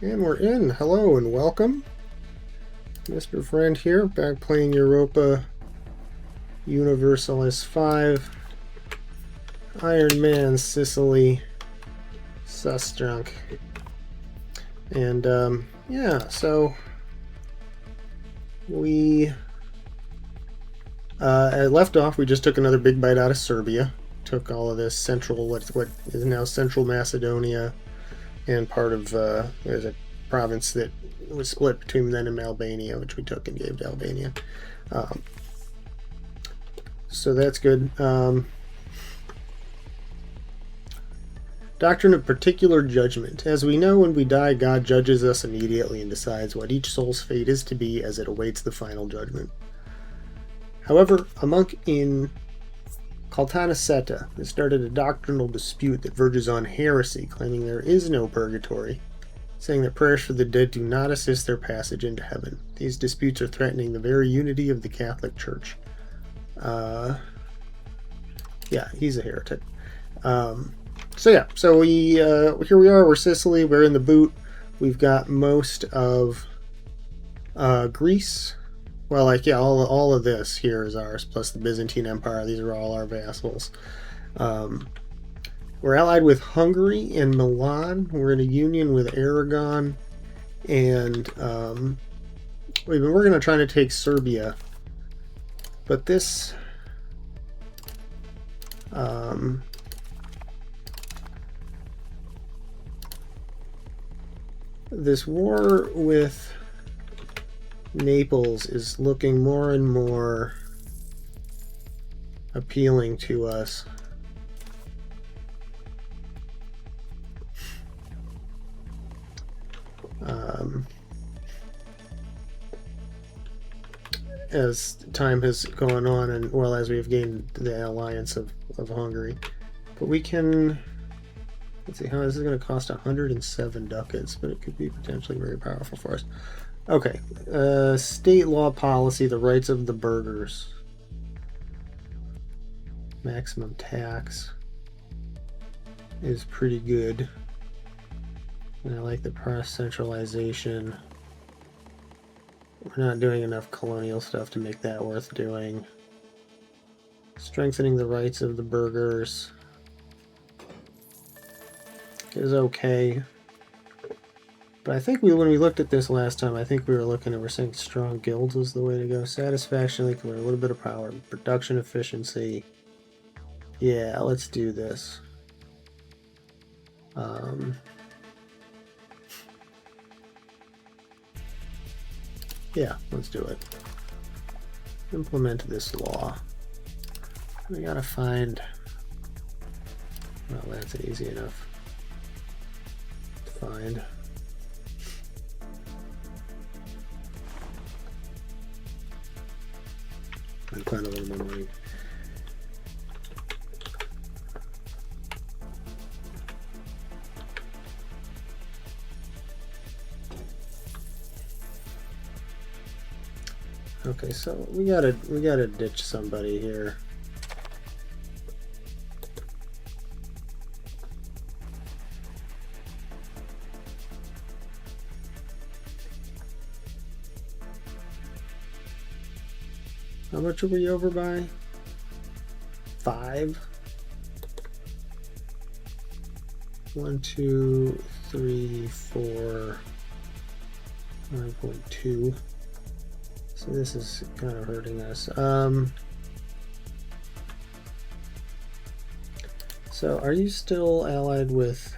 And we're in. Hello and welcome. Mr. Friend here, back playing Europa Universalis 5. Ironman, Sicily, Sustrunk. And, yeah, so we left off. We just took another big bite out of Serbia. Took all of this central, what is now Central Macedonia, and part of, there's a province that was split between them and Albania, which we took and gave to Albania. So that's good. Doctrine of particular judgment. As we know, when we die, God judges us immediately and decides what each soul's fate is to be as it awaits the final judgment. However, a monk in Caltanissetta has started a doctrinal dispute that verges on heresy, claiming there is no purgatory, saying that prayers for the dead do not assist their passage into heaven. These disputes are threatening the very unity of the Catholic Church. Yeah, he's a heretic. So we here we are. We're Sicily. We're in the boot. We've got most of Greece. Well, all of this here is ours, plus the Byzantine Empire. These are all our vassals. We're allied with Hungary and Milan. We're in a union with Aragon, and we've been working on trying to take Serbia. But this this war with Naples is looking more and more appealing to us. As time has gone on, and well, as we've gained the alliance of Hungary. But we can, let's see, how this is going to cost 107 ducats, but it could be potentially very powerful for us. Okay, state law policy, the rights of the burghers. Maximum tax is pretty good. And I like the press centralization. We're not doing enough colonial stuff to make that worth doing. Strengthening the rights of the burghers is okay. But I think when we looked at this last time, I think we were saying strong guilds was the way to go. Satisfaction, like a little bit of power. Production efficiency. Yeah, let's do this. Yeah, let's do it. Implement this law. We gotta find... Well, that's easy enough to find. I'm find a little more money. Okay, so we gotta ditch somebody here. How much are we over by? 5? 1, 2, 3, 4, 9.2. So this is kind of hurting us. So are you still allied with...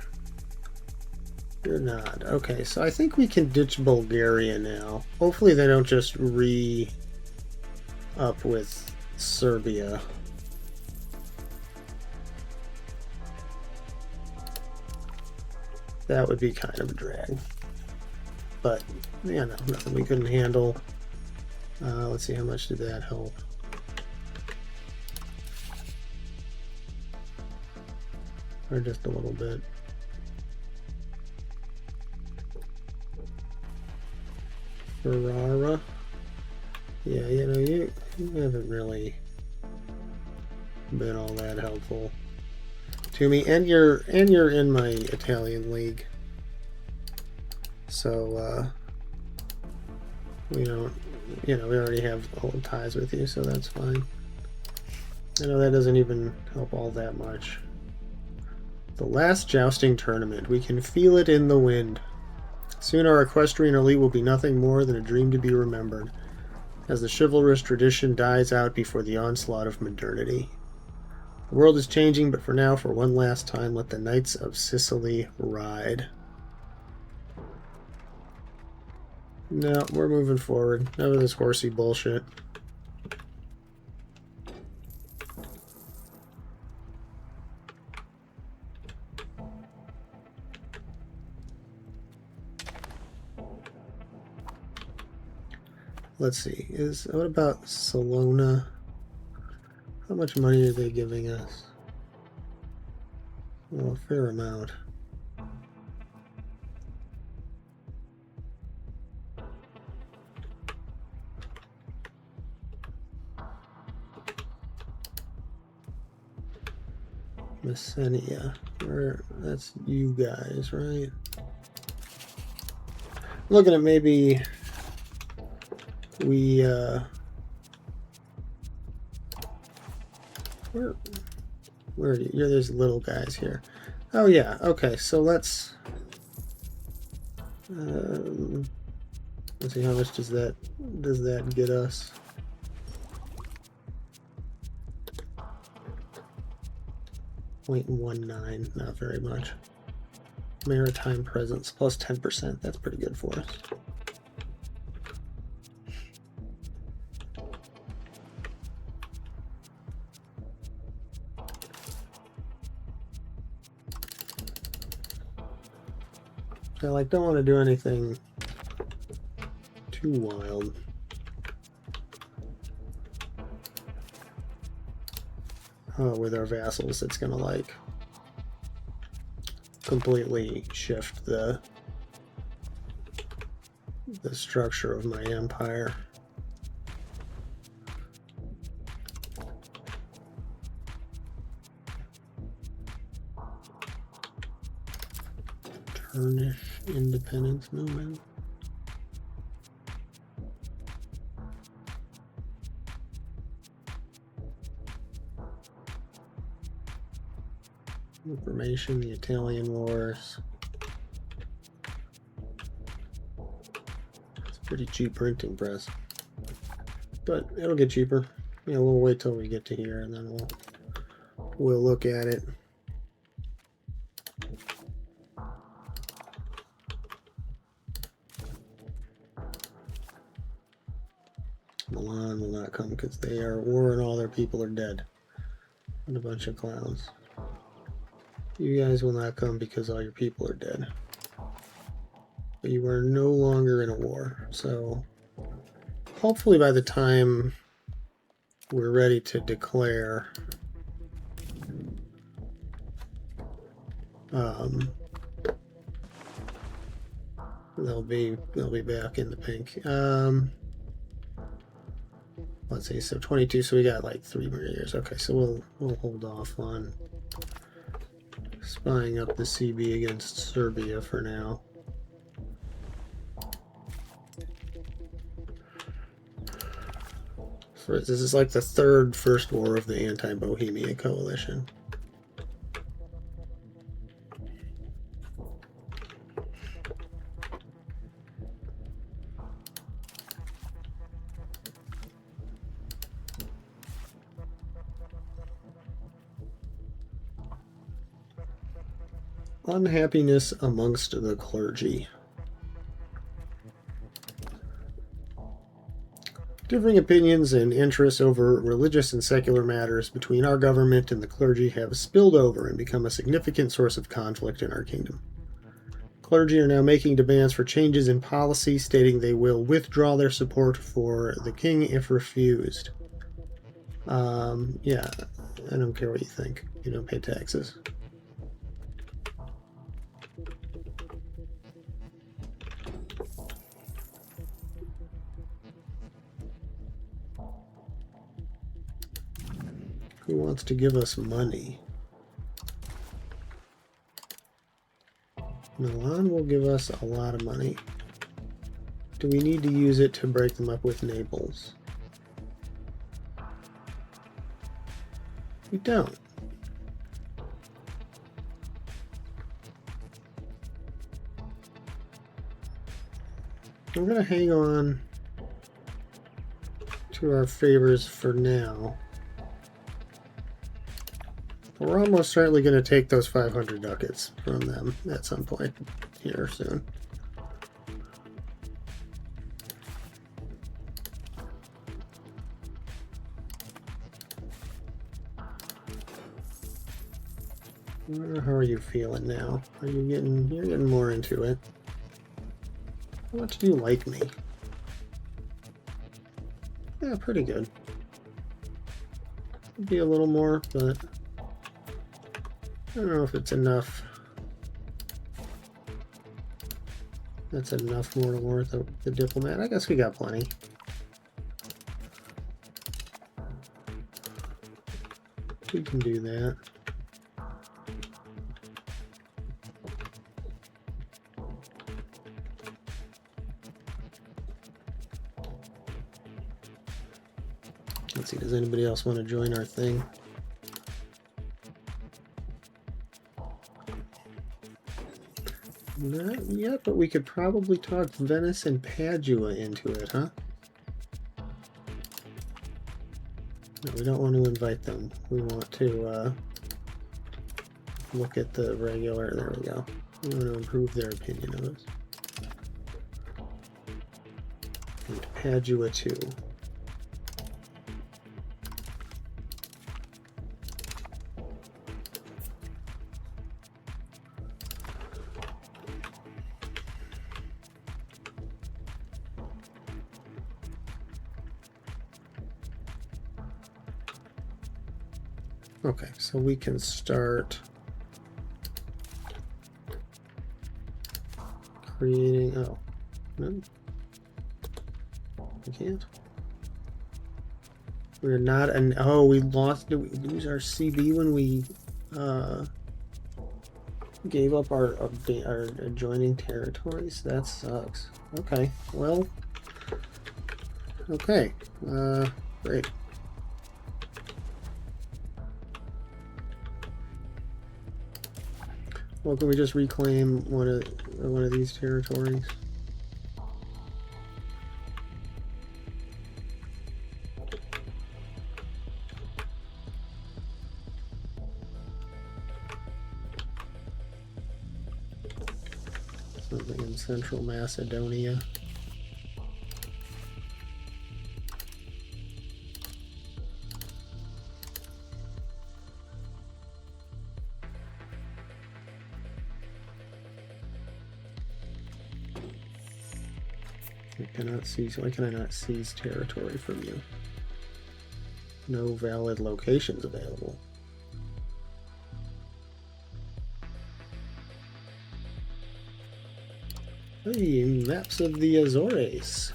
You're not. Okay, so I think we can ditch Bulgaria now. Hopefully they don't just up with Serbia. That would be kind of a drag. But, yeah, no, nothing we couldn't handle. Let's see, how much did that help? Or just a little bit. Ferrara. Yeah, you know, you haven't really been all that helpful to me, and you're in my Italian league. So, we don't, we already have old ties with you, so that's fine. I know that doesn't even help all that much. The last jousting tournament. We can feel it in the wind. Soon our equestrian elite will be nothing more than a dream to be remembered, as the chivalrous tradition dies out before the onslaught of modernity. The world is changing, but for now, for one last time, let the Knights of Sicily ride. No, we're moving forward. None of this horsey bullshit. Let's see. What about Salona? How much money are they giving us? Well, a fair amount. Messenia. That's you guys, right? Looking at maybe we where are you? You're these little guys here. Oh yeah, okay, so let's see how much does that get us? .19, not very much. Maritime presence plus 10%. That's pretty good for us. I don't want to do anything too wild. With our vassals, it's gonna completely shift the structure of my empire. Turnish independence movement. Information, the Italian Wars. It's a pretty cheap printing press, but it'll get cheaper. We'll wait till we get to here, and then we'll look at it. Milan will not come because they are at war and all their people are dead. And a bunch of clowns. You guys will not come because all your people are dead. But you are no longer in a war. So hopefully by the time we're ready to declare, they'll be back in the pink. Let's see, so 22, so we got 3 more years. Okay, so we'll hold off on spying up the CB against Serbia for now. This is the third First War of the Anti-Bohemia Coalition. Unhappiness amongst the clergy. Differing opinions and interests over religious and secular matters between our government and the clergy have spilled over and become a significant source of conflict in our kingdom. Clergy are now making demands for changes in policy, stating they will withdraw their support for the king if refused. Yeah, I don't care what you think. You don't pay taxes. Who wants to give us money? Milan will give us a lot of money. Do we need to use it to break them up with Naples? We don't. I'm going to hang on to our favors for now. But we're almost certainly going to take those 500 ducats from them at some point here soon. How are you feeling now? You're getting more into it. How much do you like me? Yeah, pretty good. Could be a little more, but I don't know if it's enough. That's enough more to warrant the diplomat. I guess we got plenty. We can do that. Let's see, does anybody else want to join our thing? Not yet, but we could probably talk Venice and Padua into it, huh? No, we don't want to invite them. We want to look at the regular. There we go. We want to improve their opinion of us. And Padua too. Okay, so we can start creating. Oh, no, we can't. We're not an. Oh, we lost. Did we lose our CB when we gave up our adjoining territories? That sucks. Okay, well. Okay, great. Well, can we just reclaim one of these territories? Something in Central Macedonia. Why can I not seize territory from you? No valid locations available. Hey, maps of the Azores.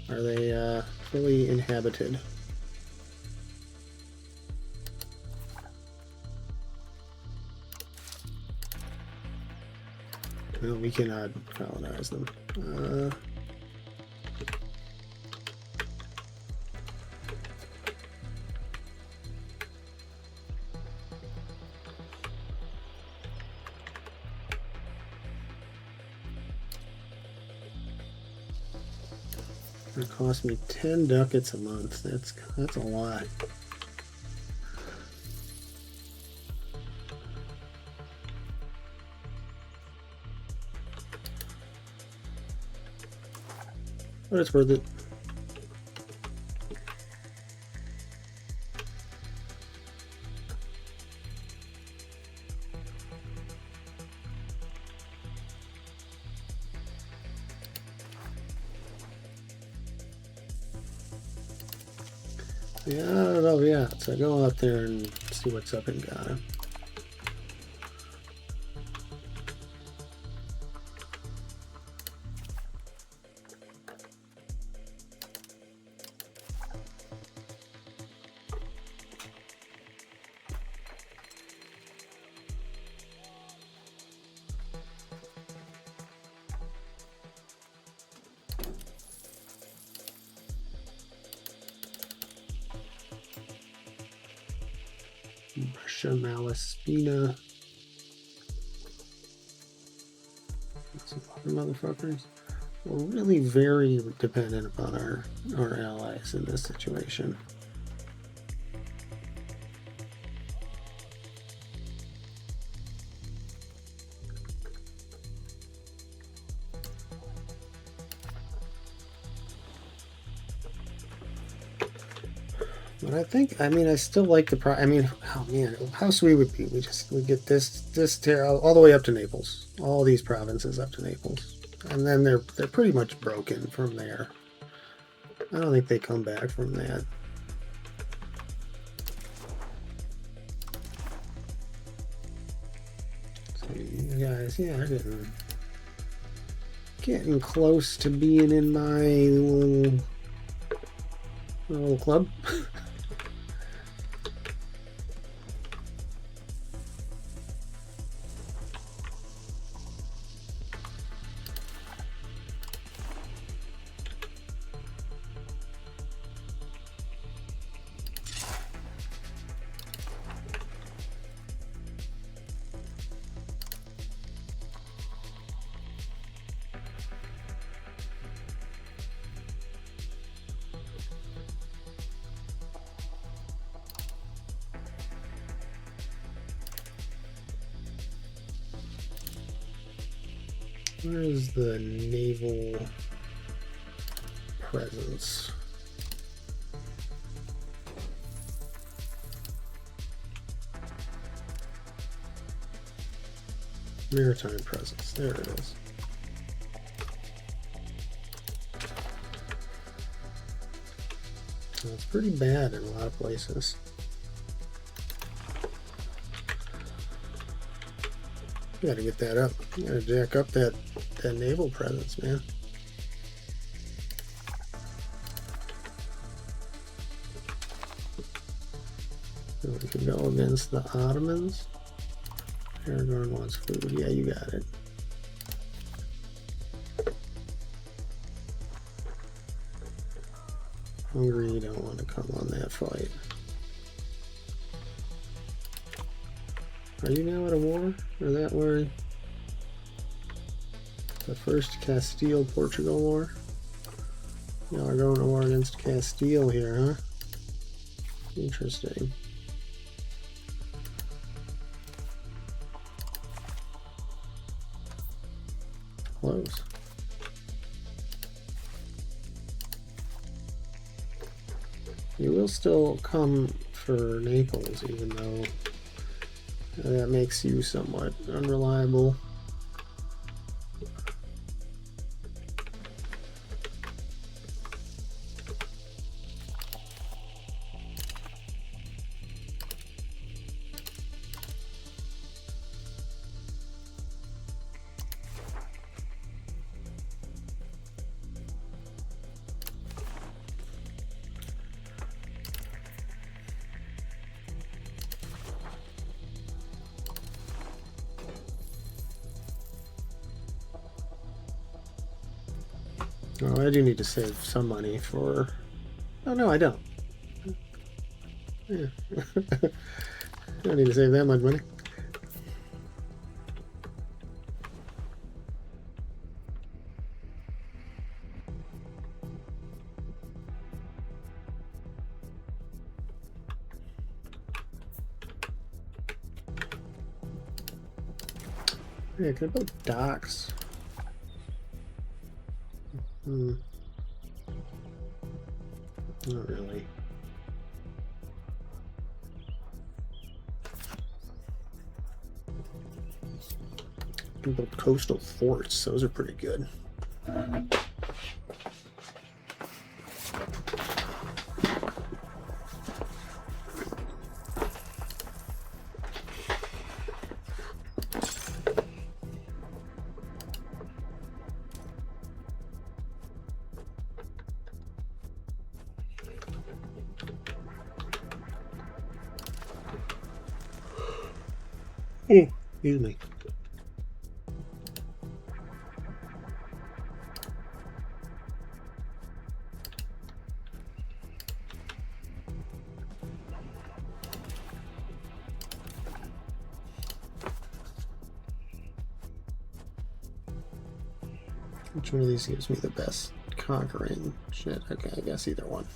Are they fully inhabited? No, we cannot colonize them. It cost me 10 ducats a month. That's a lot. But it's worth it. Yeah, so go out there and see what's up in Ghana. Russia, Malaspina. Some other motherfuckers. We're really very dependent upon our allies in this situation. But I mean, I still like the I mean, oh man, how sweet would it be? We get this all the way up to Naples, all these provinces up to Naples, and then they're pretty much broken from there. I don't think they come back from that. So you guys, yeah, are getting close to being in my little club. Where is the naval presence? Maritime presence. There it is. So it's pretty bad in a lot of places. You gotta get that up. You gotta jack up that naval presence, man. So we can go against the Ottomans. Aragorn wants food. Yeah, you got it. Hungary don't want to come on that fight. Are you now at a war? Or that war? The first Castile-Portugal war? Y'all are going to war against Castile here, huh? Interesting. Close. You will still come for Naples, even though that makes you somewhat unreliable. Oh, I do need to save some money for... Oh, no, I don't. Yeah. I don't need to save that much money. Yeah, can I build docks? Not really. Can build coastal forts. Those are pretty good. Oh, excuse me. Which one of these gives me the best conquering shit? Okay, I guess either one.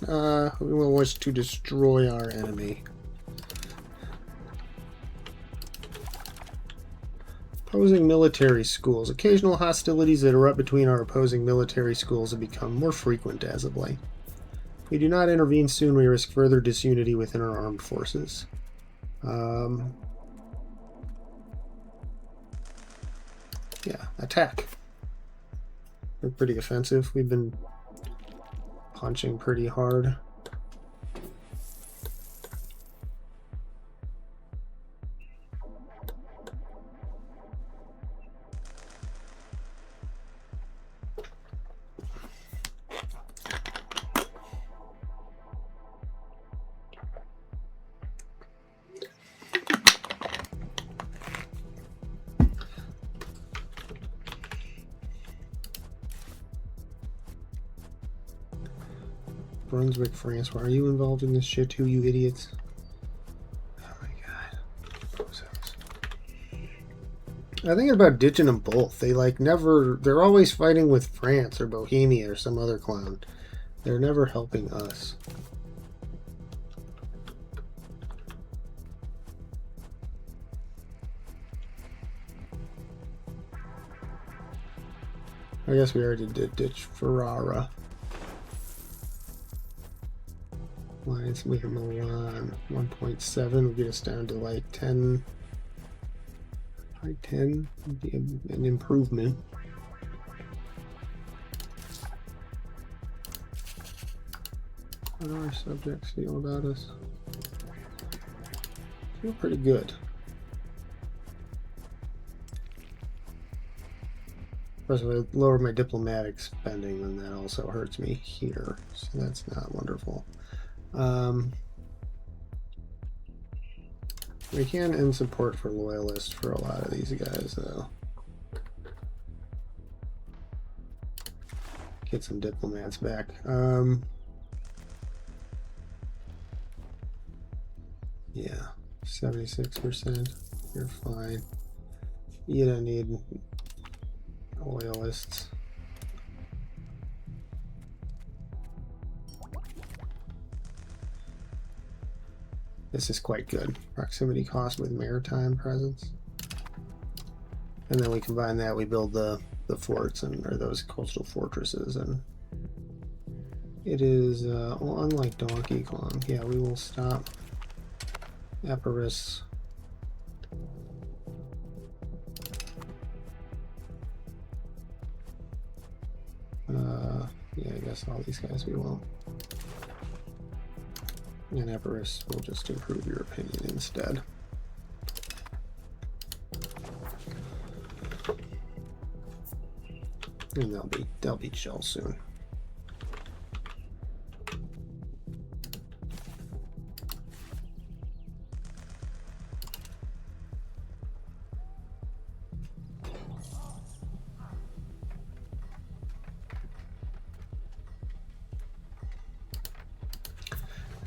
We will wish to destroy our enemy. Opposing military schools. Occasional hostilities that erupt between our opposing military schools have become more frequent as of late. If we do not intervene soon, we risk further disunity within our armed forces. Yeah, attack. We're pretty offensive. We've been punching pretty hard. Brunswick, France. Why are you involved in this shit too, you idiots? Oh my god. I think about ditching them both. They like never... They're always fighting with France or Bohemia or some other clown. They're never helping us. I guess we already did ditch Ferrara. Alliance with Milan 1.7 will get us down to like 10. Like 10 would be an improvement. How do our subjects feel about us? Feel pretty good. Plus, if I lower my diplomatic spending, then that also hurts me here. So that's not wonderful. We can end support for loyalists for a lot of these guys, though. Get some diplomats back. Yeah, 76%. You're fine. You don't need loyalists. This is quite good. Proximity cost with maritime presence. And then we combine that, we build the forts and or those coastal fortresses, and it is well, unlike Donkey Kong. Yeah, we will stop Epirus. Yeah, I guess all these guys we will. And Epirus will just improve your opinion instead. And they'll be chill soon.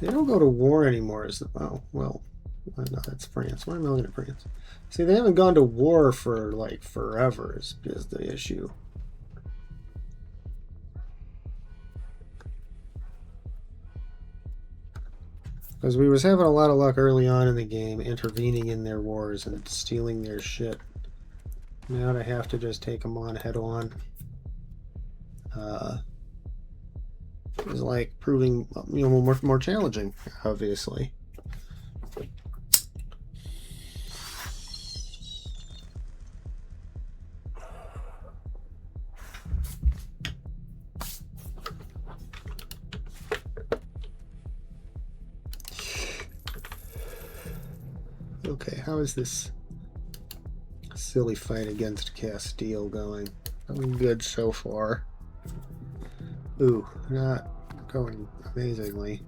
They don't go to war anymore. Oh, well, no, that's France. Why am I looking at France? See, they haven't gone to war for like forever is the issue. Because we was having a lot of luck early on in the game, intervening in their wars and stealing their shit. Now to have to just take them on head on. Is like proving, you know, more challenging, obviously. Okay, how is this silly fight against Castile going? Going good so far. Ooh, not going amazingly.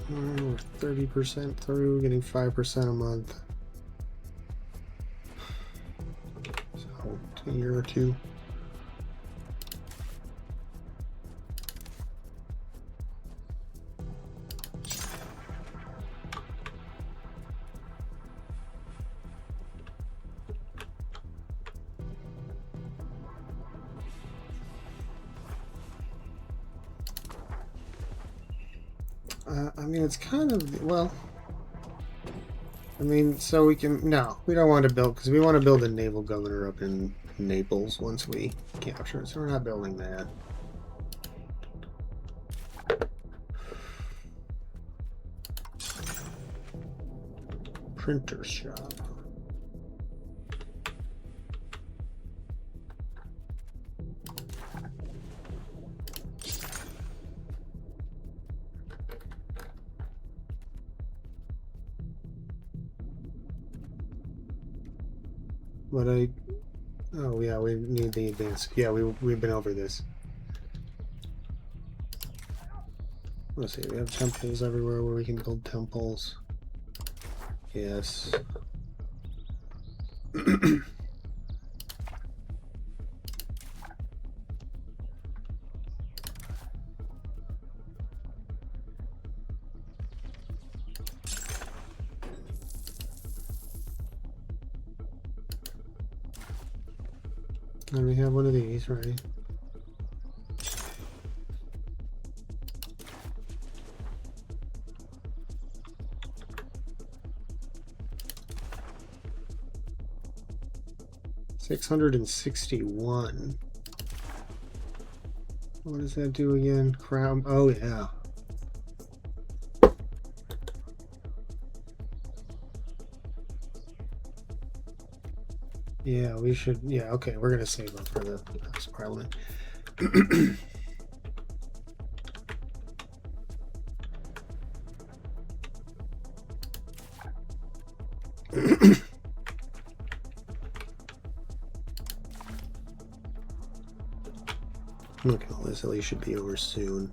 We're 30% through, getting 5% a month. So, a year or two. I mean, it's kind of, well, I mean, so we can, no, we don't want to build, because we want to build a naval governor up in Naples once we capture it, so we're not building that. Printer shop. But oh yeah, we need the advance. Yeah, we've been over this. Let's see, we have temples everywhere where we can build temples. Yes. And we have one of these, right? $661. What does that do again? Crown. Oh yeah. Yeah, we should. Yeah, okay, we're gonna save up for the next parliament. Look at all this. At least should be over soon.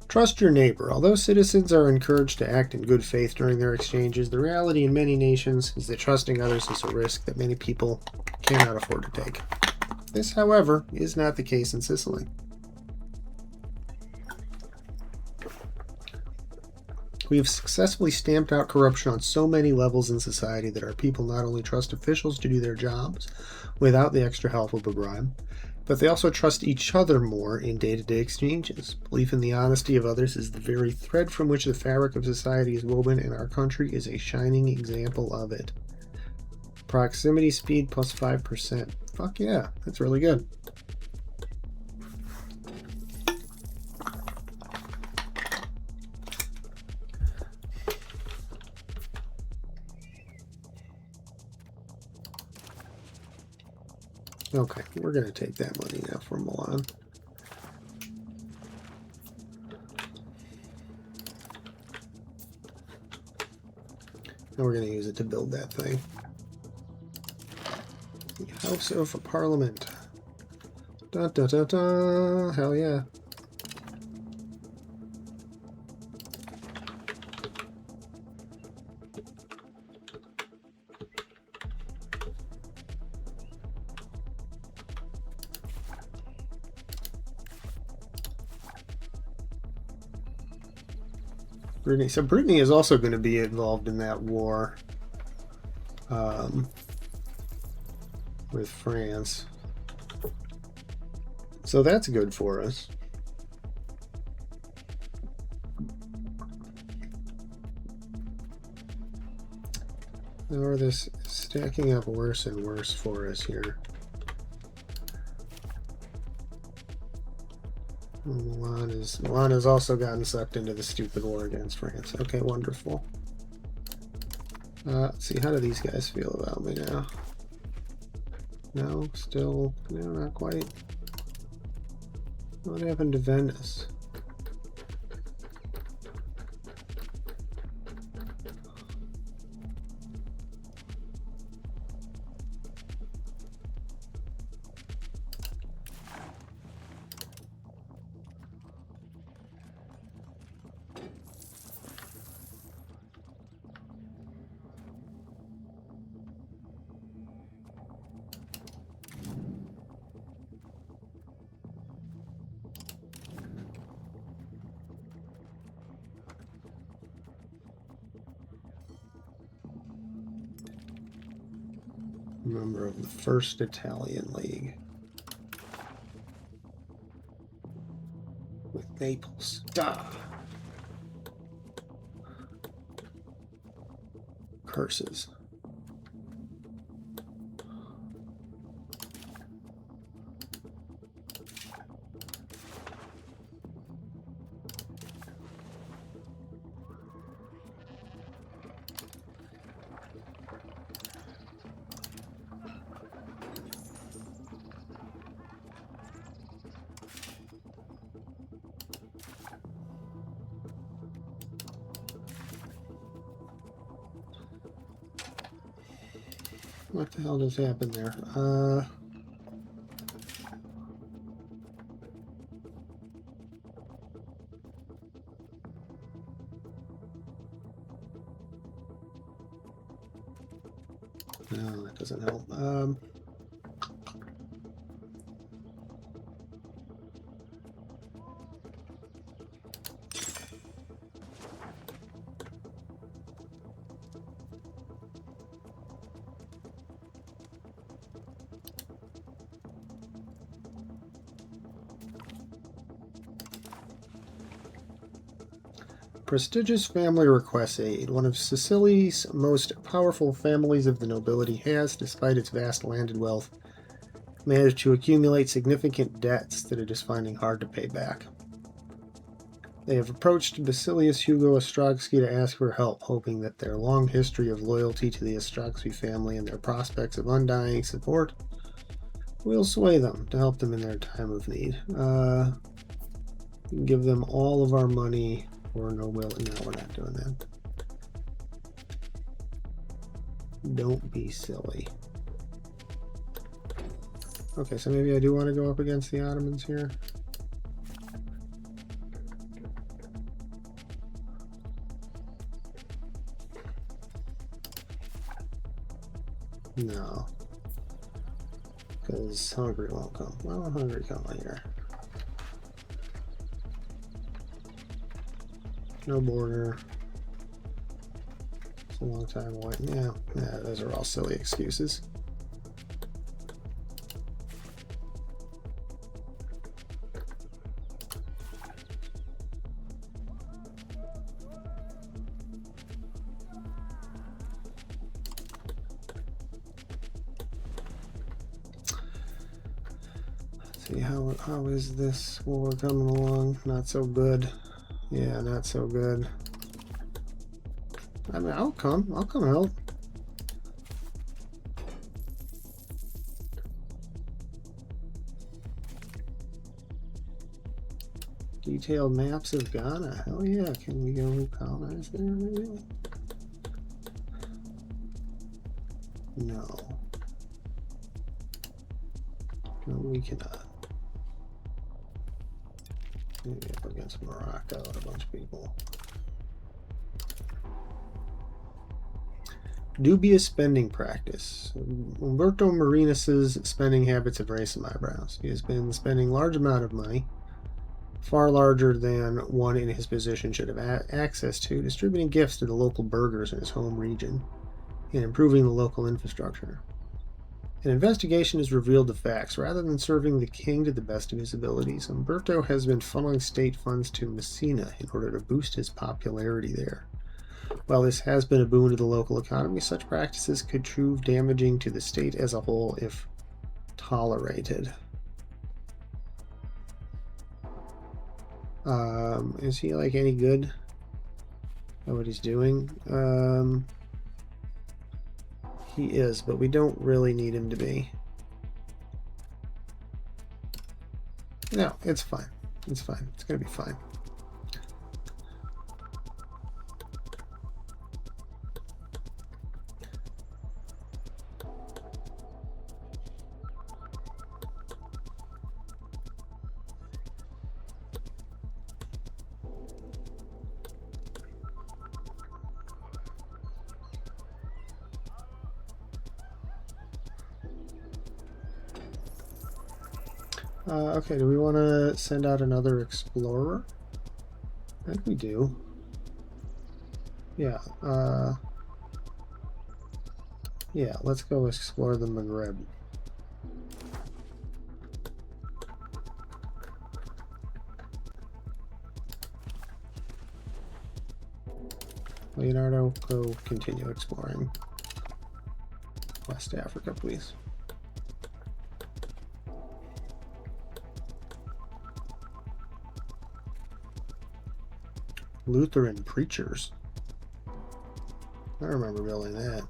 Trust your neighbor. Although citizens are encouraged to act in good faith during their exchanges, the reality in many nations is that trusting others is a risk that many people cannot afford to take. This, however, is not the case in Sicily. We have successfully stamped out corruption on so many levels in society that our people not only trust officials to do their jobs without the extra help of a bribe, but they also trust each other more in day-to-day exchanges. Belief in the honesty of others is the very thread from which the fabric of society is woven, and our country is a shining example of it. Proximity speed plus 5%. Fuck yeah, that's really good. Okay, we're going to take that money now from Milan. And we're going to use it to build that thing. The House of Parliament. Da da da da. Hell yeah. Brittany. So Brittany is also going to be involved in that war with France. So that's good for us. Or this is stacking up worse and worse for us here. Milan has also gotten sucked into the stupid war against France. Okay, wonderful. Let's see, how do these guys feel about me now? No, still, no, not quite. What happened to Venice? Member of the First Italian League. With Naples. Duh. Curses. What the hell just happened there? No, that doesn't help. Prestigious family requests aid. One of Sicily's most powerful families of the nobility has, despite its vast landed wealth, managed to accumulate significant debts that it is finding hard to pay back. They have approached Basilius Hugo Ostrogski to ask for help, hoping that their long history of loyalty to the Ostrogski family and their prospects of undying support will sway them to help them in their time of need. Give them all of our money or no will. No, we're not doing that. Don't be silly. Okay, so maybe I do want to go up against the Ottomans here. No. Because Hungary won't come. Well, Hungary come later. No border. It's a long time away. Yeah, those are all silly excuses. Let's see, how is this war coming along? Not so good. Yeah, not so good. I mean, I'll come help. Detailed maps of Ghana. Hell yeah, can we go colonize there maybe? No. No, we cannot. Maybe up against Morocco and a bunch of people. Dubious spending practice. Umberto Marinus's spending habits have raised some eyebrows. He has been spending large amount of money, far larger than one in his position should have access to, distributing gifts to the local burghers in his home region and improving the local infrastructure. An investigation has revealed the facts. Rather than serving the king to the best of his abilities, Umberto has been funneling state funds to Messina in order to boost his popularity there. While this has been a boon to the local economy, such practices could prove damaging to the state as a whole if tolerated. Is he like any good at what he's doing? He is, but we don't really need him to be. No, it's fine. It's fine. It's gonna be fine. Okay, do we want to send out another explorer? I think we do. Yeah. Yeah, let's go explore the Maghreb. Leonardo, go continue exploring West Africa, please. Lutheran preachers. I remember building that.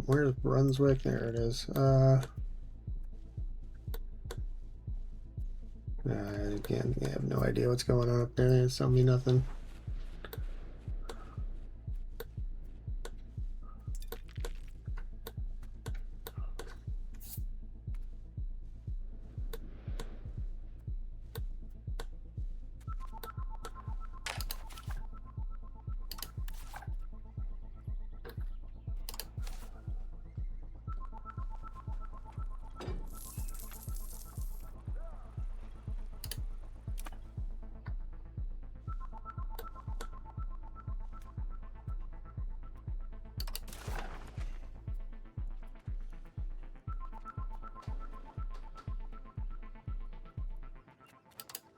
Where's Brunswick? There it is. Again, I have no idea what's going on up there. They tell me nothing.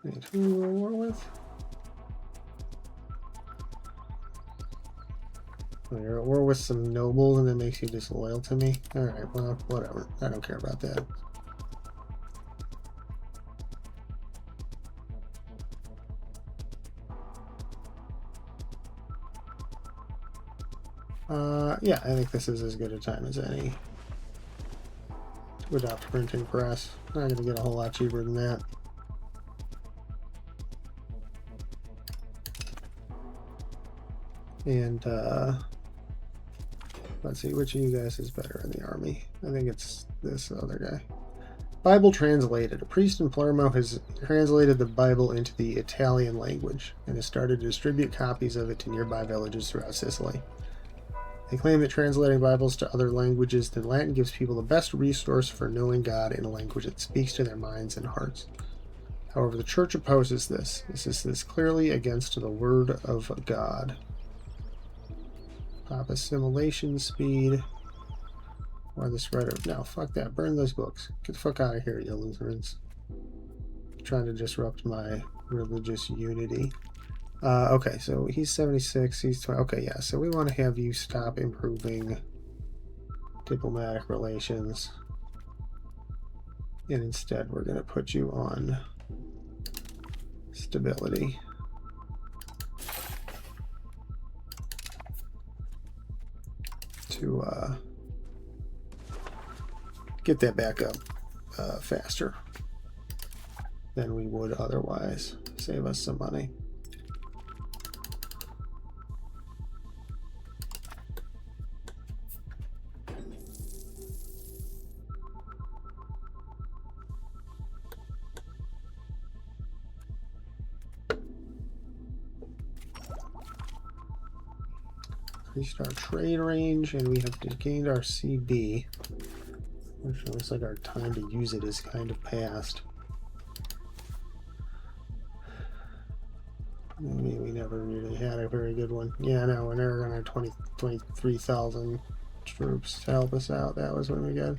And who we're at war with? You're at war with some nobles and it makes you disloyal to me? Alright, well, whatever. I don't care about that. Yeah, I think this is as good a time as any to adopt a printing press. Not going to get a whole lot cheaper than that. And, let's see, which of you guys is better in the army? I think it's this other guy. Bible translated. A priest in Palermo has translated the Bible into the Italian language and has started to distribute copies of it to nearby villages throughout Sicily. They claim that translating Bibles to other languages than Latin gives people the best resource for knowing God in a language that speaks to their minds and hearts. However, the Church opposes this. This is clearly against the Word of God. Pop assimilation speed. Or the spread of... No, fuck that. Burn those books. Get the fuck out of here, you Lutherans. Trying to disrupt my religious unity. Okay, so he's 76, he's 20. Okay, yeah, so we want to have you stop improving diplomatic relations. And instead, we're going to put you on stability. To get that back up faster than we would otherwise. Save us some money. Increased our trade range, and we have gained our CB. Which looks like our time to use it is kind of past. Maybe we never really had a very good one. Yeah, no, we're never gonna have 23,000 troops to help us out. That was when we got.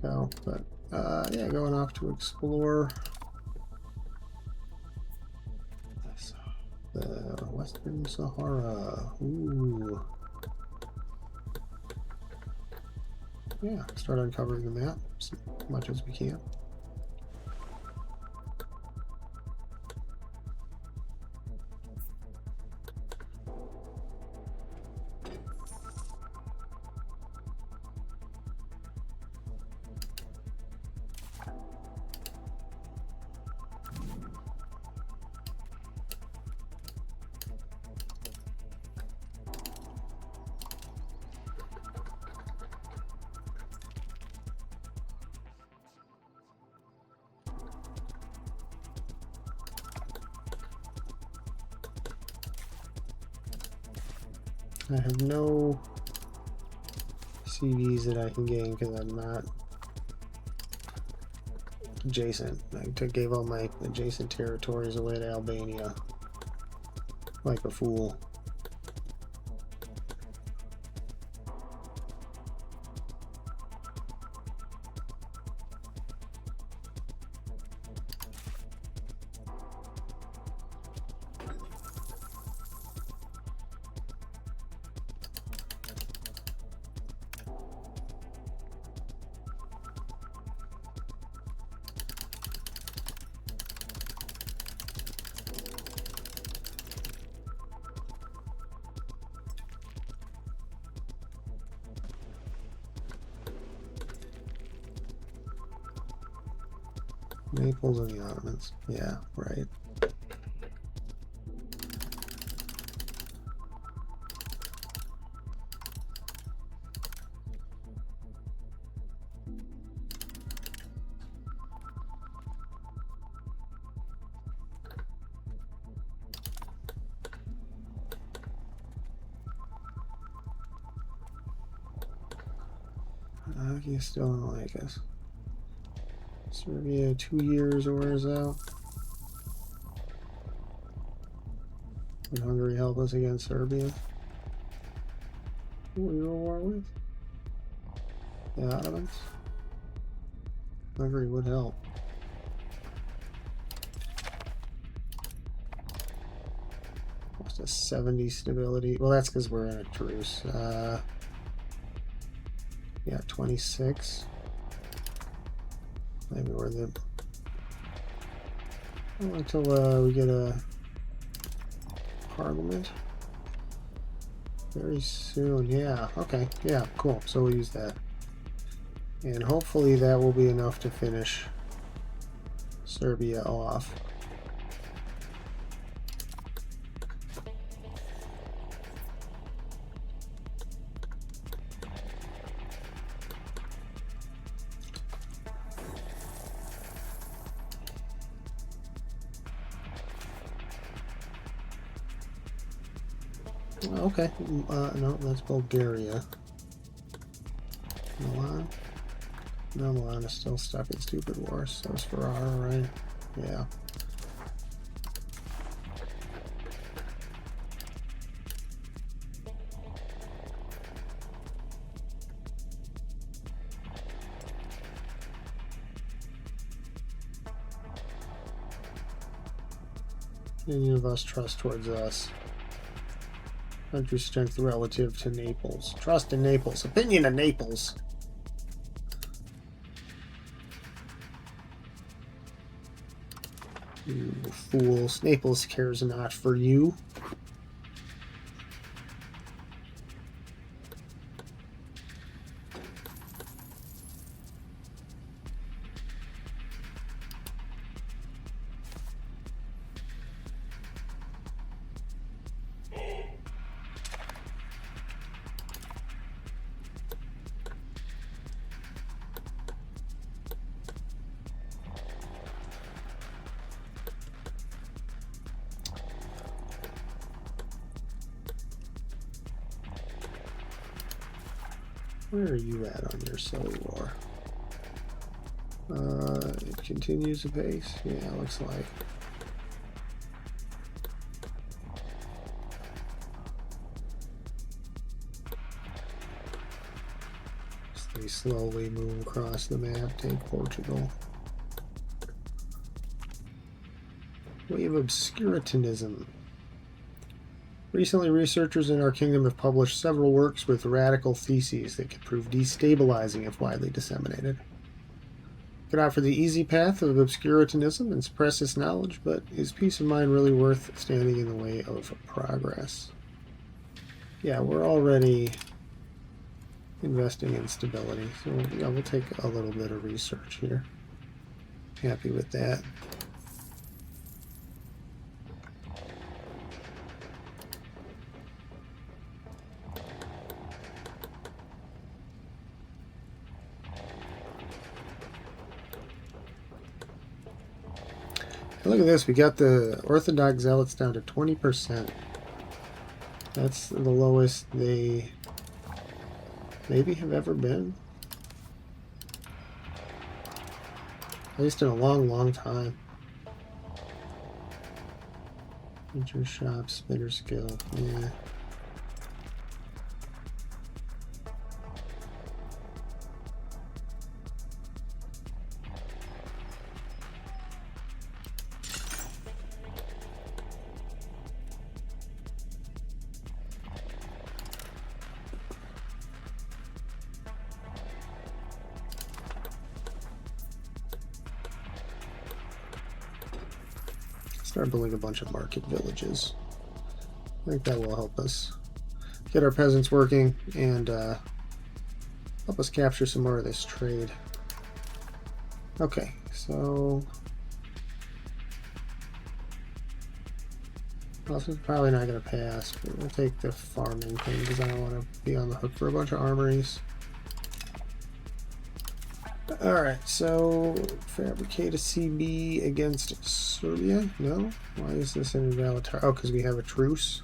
So, but yeah, going off to explore the Western Sahara. Ooh. Yeah, start uncovering the map as much as we can. I have no CVs that I can gain because I'm not adjacent. I gave all my adjacent territories away to Albania like a fool. Naples and the Ottomans. Yeah, right. You still don't like us. Serbia, 2 years wears out. Would Hungary help us against Serbia? Who are you at war with? The Ottomans? Hungary would help. What's a 70 stability? Well, that's because we're in a truce. Yeah, 26. Maybe we're the... Oh, until we get a parliament. Very soon. Yeah, okay. Yeah, cool. So we'll use that. And hopefully that will be enough to finish Serbia off. Okay, no, that's Bulgaria. Milan? No, Milan is still stuck in stupid wars. So is Ferrara, right? Yeah. Any of us trust towards us. Country strength relative to Naples. Trust in Naples. Opinion of Naples. You fools. Naples cares not for you. Where are you at on your civil war? It continues apace. Yeah, looks like. They slowly move across the map. Take Portugal. Wave of obscurantism. Recently, researchers in our kingdom have published several works with radical theses that could prove destabilizing if widely disseminated. Could offer the easy path of obscurantism and suppress its knowledge, but is peace of mind really worth standing in the way of progress? Yeah, we're already investing in stability, so yeah, we'll take a little bit of research here. Happy with that. Look at this, we got the Orthodox Zealots down to 20%. That's the lowest they maybe have ever been. At least in a long, long time. Feature shop, spinner skill. Yeah. Start building a bunch of market villages. I think that will help us get our peasants working and help us capture some more of this trade. Okay, so this is probably not going to pass, but we'll take the farming thing because I don't want to be on the hook for a bunch of armories. Alright, so fabricate a CB against Serbia? No? Why is this an invalid target? Oh, because we have a truce.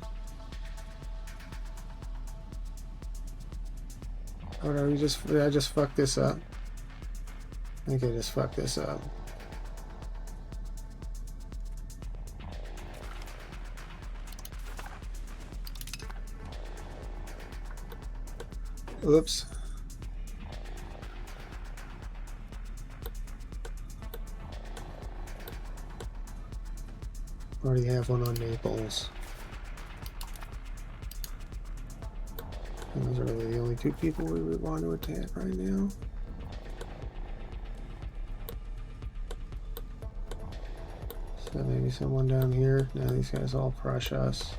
Oh no, did I just fuck this up? I think I just fucked this up. Oops. Already have one on Naples. And those are really the only two people we would want to attack right now. So maybe someone down here. No, these guys all crush us.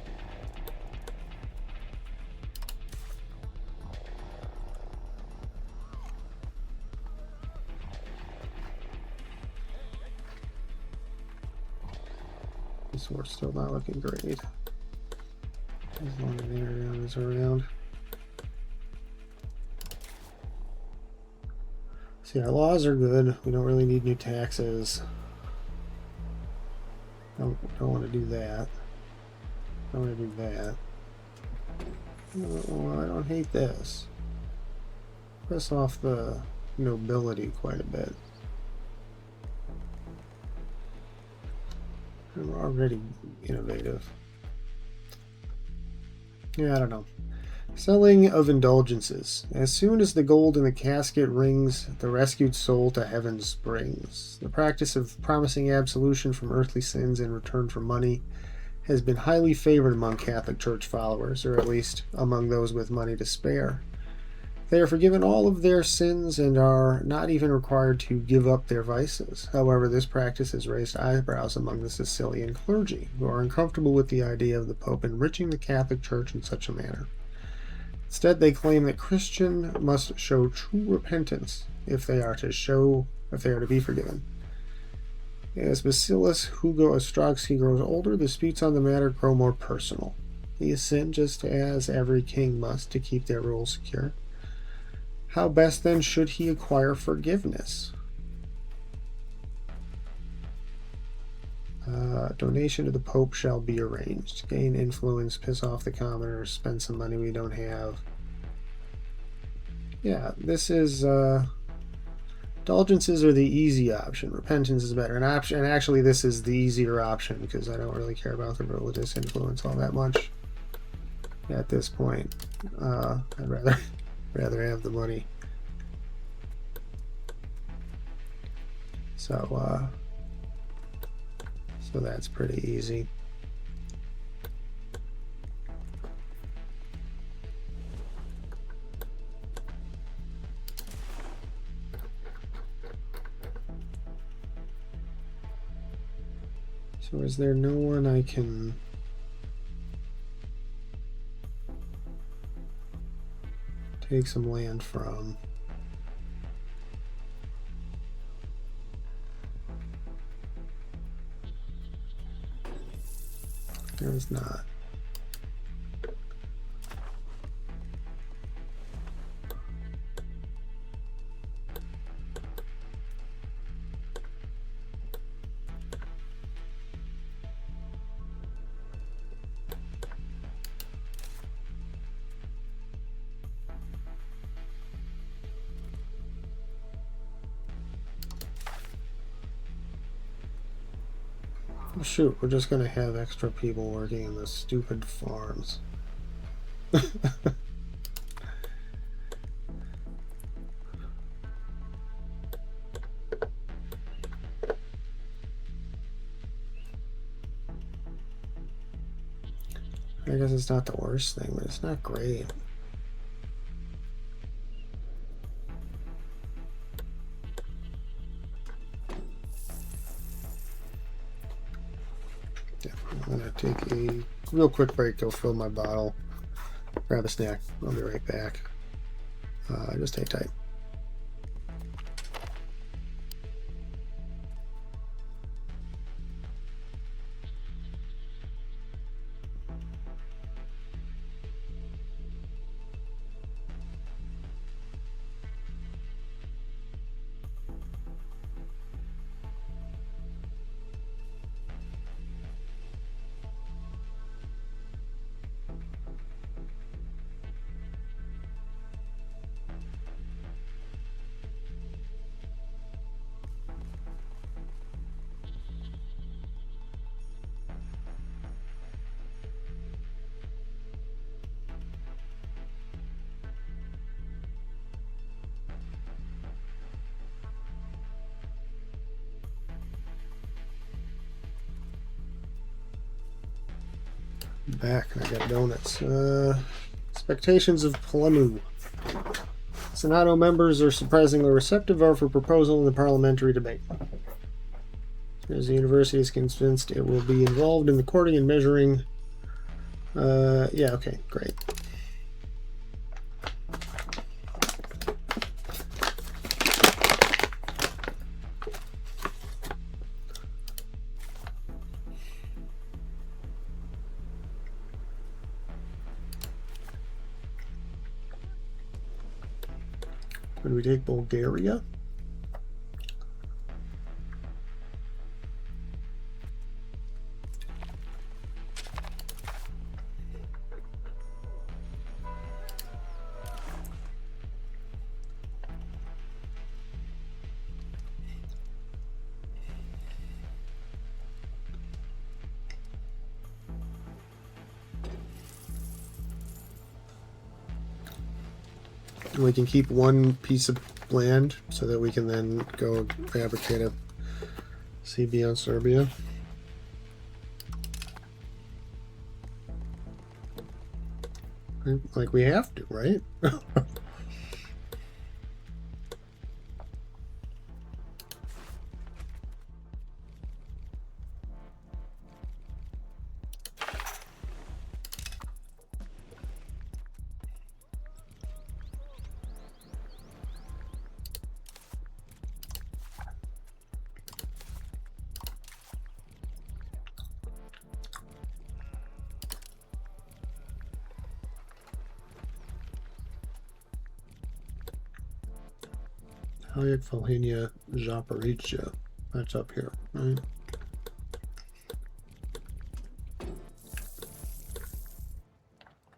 This war's still not looking great. As long as the area is around. See, our laws are good. We don't really need new taxes. Don't want to do that. Don't want to do that. Oh, I don't hate this. Piss off the nobility quite a bit. We're already innovative. Yeah, I don't know. Selling of indulgences. As soon as the gold in the casket rings, the rescued soul to heaven springs. The practice of promising absolution from earthly sins in return for money has been highly favored among Catholic Church followers, or at least among those with money to spare. They are forgiven all of their sins and are not even required to give up their vices. However, this practice has raised eyebrows among the Sicilian clergy, who are uncomfortable with the idea of the Pope enriching the Catholic Church in such a manner. Instead, they claim that Christians must show true repentance if they are to be forgiven. As Basilis Hugo Ostrogski grows older, disputes on the matter grow more personal. He has sinned just as every king must to keep their rule secure. How best then should he acquire forgiveness? Donation to the Pope shall be arranged. Gain influence, piss off the commoners, spend some money we don't have. Yeah, this is indulgences are the easy option. Repentance is better. And actually this is the easier option because I don't really care about the religious influence all that much at this point. I'd rather have the money. So that's pretty easy. So is there no one I can take some land from? There's not. Oh, shoot, we're just gonna have extra people working in the stupid farms. I guess it's not the worst thing, but it's not great. Yeah, I'm gonna take a real quick break, go fill my bottle, grab a snack. I'll be right back. Just hang tight. Back, and I got donuts. Expectations of Planu. Senato members are surprisingly receptive of her proposal in the parliamentary debate. As the university is convinced it will be involved in the courting and measuring. Yeah, okay, great. Could we take Bulgaria? We can keep one piece of land so that we can then go fabricate a CB on Serbia. Like we have to, right? Hayek, Volhynia, Zaporizhia. That's up here, right?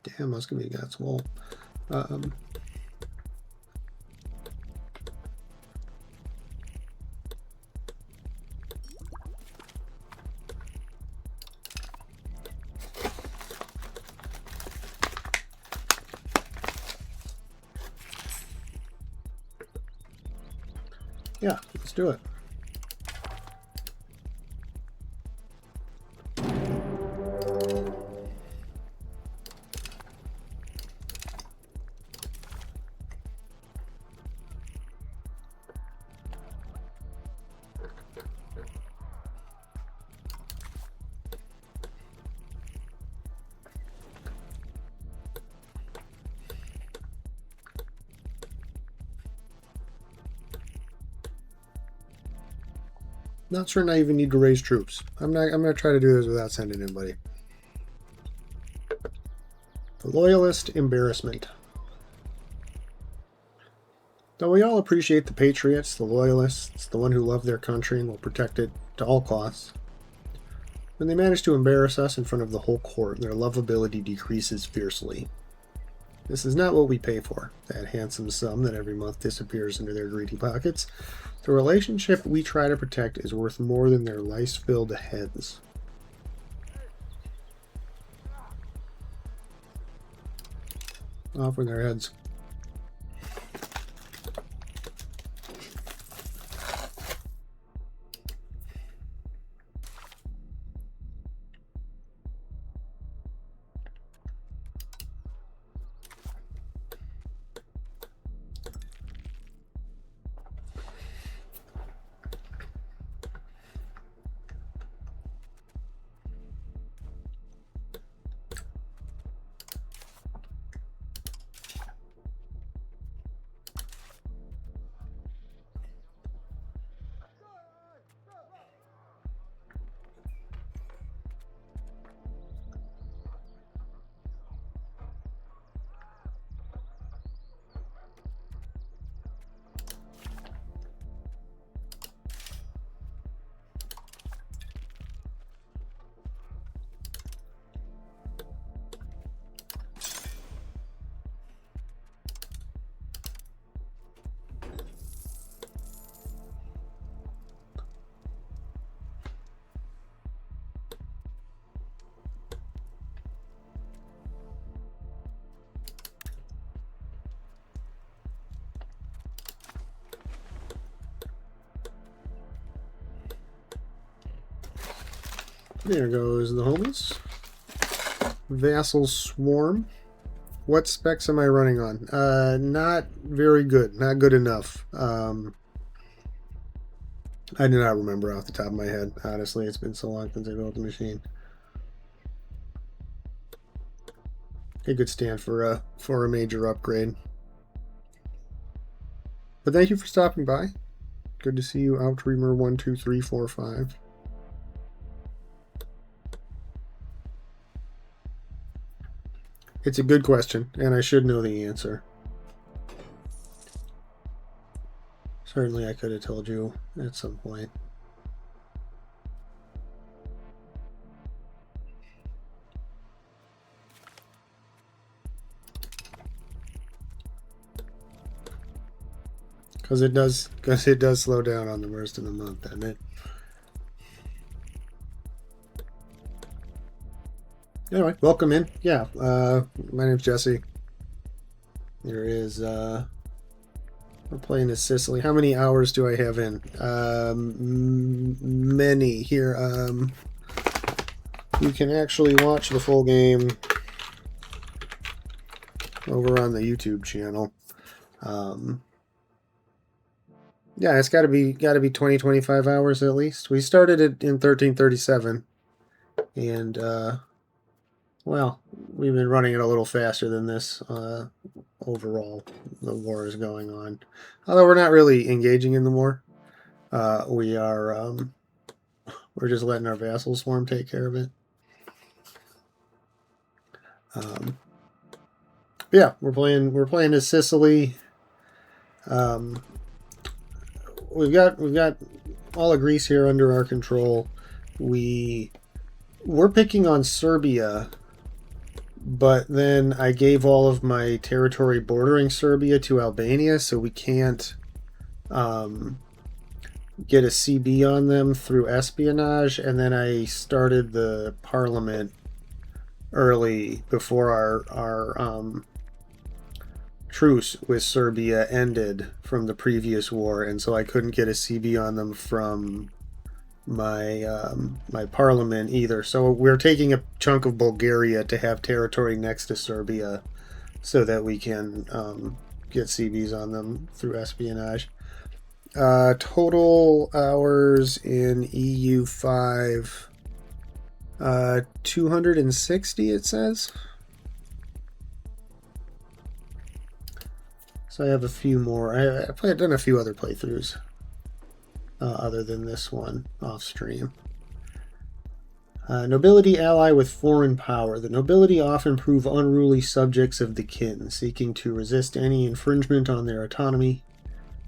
Damn, Muscovy got swole. Yeah, let's do it. Not certain I even need to raise troops. I'm gonna try to do this without sending anybody. The loyalist embarrassment. Though we all appreciate the patriots, the loyalists, the one who love their country and will protect it to all costs, when they manage to embarrass us in front of the whole court, their lovability decreases fiercely. This is not what we pay for, that handsome sum that every month disappears into their greedy pockets. The relationship we try to protect is worth more than their lice-filled heads. off with their heads. There goes the homies. Vassal Swarm. What specs am I running on? Not very good. Not good enough. I do not remember off the top of my head. Honestly, it's been so long since I built the machine. It could stand for a major upgrade. But thank you for stopping by. Good to see you, Outdreamer12345. It's a good question, and I should know the answer. Certainly I could have told you at some point. Because it does slow down on the worst of the month, doesn't it? Anyway, welcome in. Yeah, my name's Jesse. There is, we're playing as Sicily. How many hours do I have in? Many. Here, you can actually watch the full game over on the YouTube channel. Yeah, it's got to be 20, 25 hours at least. We started it in 1337, and well, we've been running it a little faster than this. Overall, the war is going on. Although we're not really engaging in the war. We're just letting our vassal swarm take care of it. Yeah, we're playing as Sicily. We've got all of Greece here under our control. We're picking on Serbia, but then I gave all of my territory bordering Serbia to Albania, so we can't get a CB on them through espionage, and then I started the parliament early before our truce with Serbia ended from the previous war, and so I couldn't get a CB on them from my my parliament either. So we're taking a chunk of Bulgaria to have territory next to Serbia so that we can get CBs on them through espionage. Total hours in EU5, 260 it says. So I have a few more. I've done a few other playthroughs other than this one off stream. Nobility ally with foreign power. The nobility often prove unruly subjects of the kin, seeking to resist any infringement on their autonomy,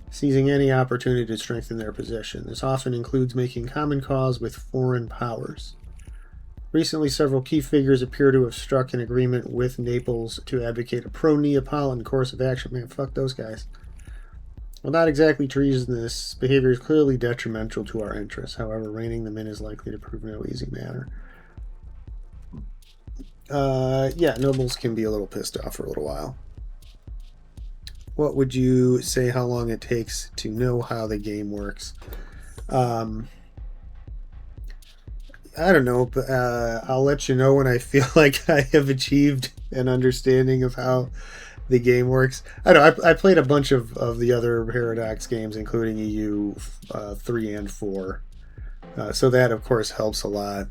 seizing any opportunity to strengthen their position. This often includes making common cause with foreign powers. Recently, several key figures appear to have struck an agreement with Naples to advocate a pro-Neapolitan course of action. Man, fuck those guys. Well, not exactly treasonous, behavior is clearly detrimental to our interests. However, reining them in is likely to prove no easy matter. Yeah, nobles can be a little pissed off for a little while. what would you say how long it takes to know how the game works? Um, I don't know, but I'll let you know when I feel like I have achieved an understanding of how the game works. I don't know. I played a bunch of the other Paradox games, including EU 3 and 4. So that, of course, helps a lot.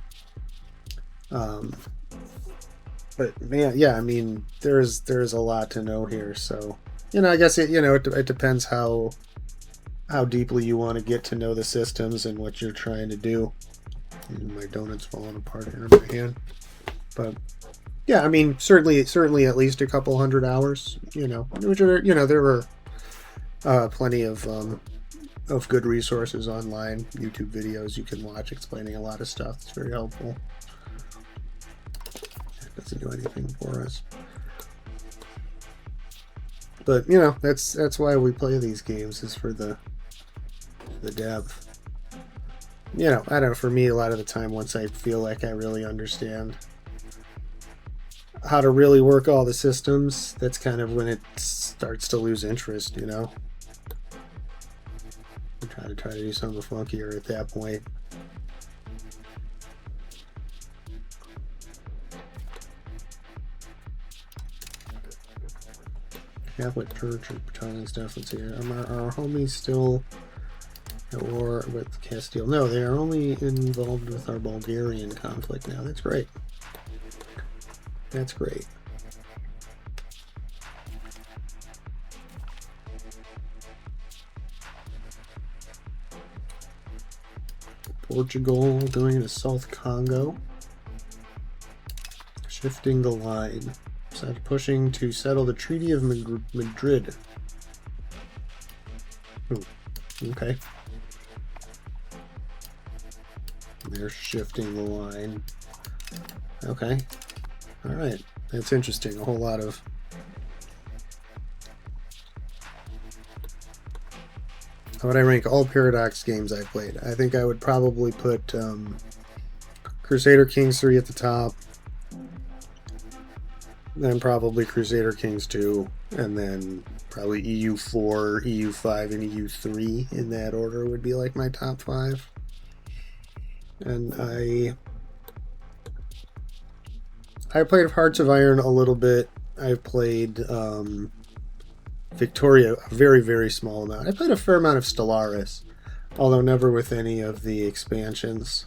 Um, but man, yeah, I mean, there's a lot to know here. So I guess it depends how deeply you want to get to know the systems and what you're trying to do. And my donut's falling apart here in my hand, but yeah, I mean, certainly at least a couple hundred hours. Which are there were plenty of good resources online, YouTube videos you can watch explaining a lot of stuff. It's very helpful. It doesn't do anything for us, but that's why we play these games, is for the depth. I don't know. For me, a lot of the time, once I feel like I really understand how to really work all the systems, that's kind of when it starts to lose interest. I try to do something funkier at that point. Catholic Church and Italian stuff. Let's see. Are our homies still at war with Castile? No, they are only involved with our Bulgarian conflict now. That's great. That's great. Portugal doing it in South Congo. Shifting the line. Pushing to settle the Treaty of Madrid. Ooh, okay. They're shifting the line. Okay. Alright. That's interesting. A whole lot of... How would I rank all Paradox games I played? I think I would probably put Crusader Kings 3 at the top. Then probably Crusader Kings 2. And then probably EU 4, EU 5, and EU 3 in that order would be like my top 5. And I played Hearts of Iron a little bit. I've played Victoria a very, very small amount. I played a fair amount of Stellaris, although never with any of the expansions.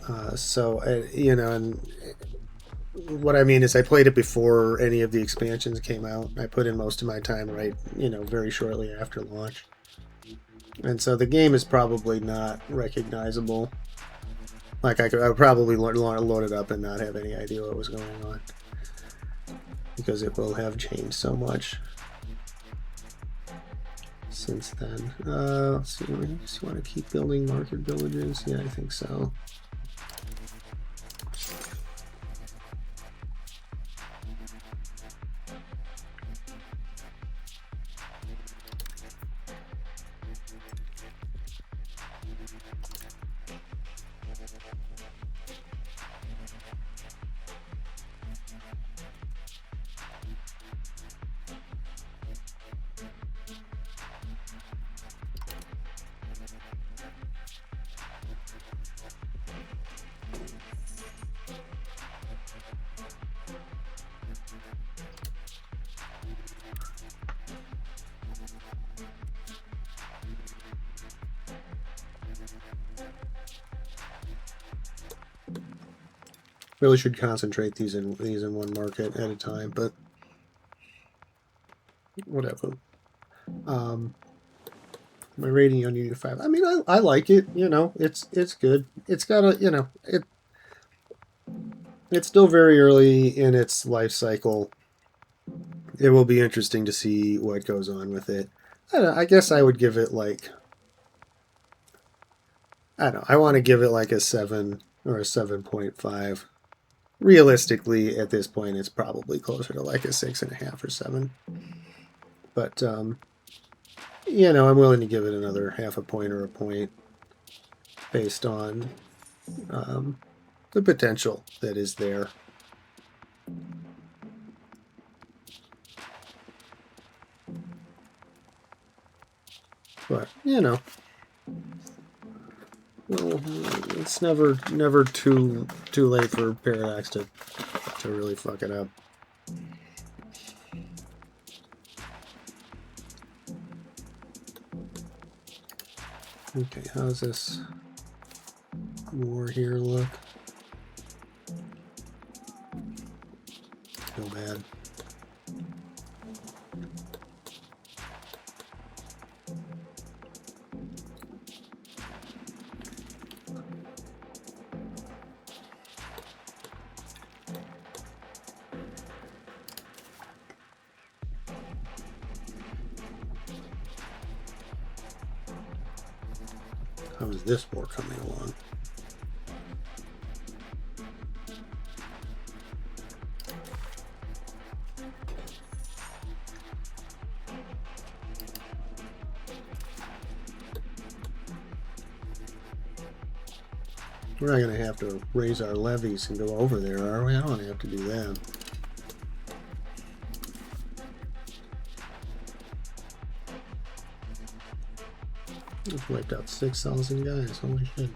And what I mean is I played it before any of the expansions came out. I put in most of my time very shortly after launch. And so the game is probably not recognizable. Like I would probably load it up and not have any idea what was going on, because it will have changed so much since then. Let's see. We just want to keep building market villages. Yeah, I think so. Really should concentrate these in one market at a time, but whatever. My rating on U5. I mean, I like it. It's good. It's got a it's still very early in its life cycle. It will be interesting to see what goes on with it. I guess I would give it like, I don't know. I want to give it like a 7 or a 7.5. Realistically, at this point, it's probably closer to like a 6.5 or 7. But I'm willing to give it another half a point or a point based on the potential that is there. But, you know, well, it's never too late for Paradox to really fuck it up. Okay, how's this war here look? No bad. How is this war coming along? We're not going to have to raise our levies and go over there, are we? I don't want to have to do that. Just wiped out 6,000 guys. Holy shit.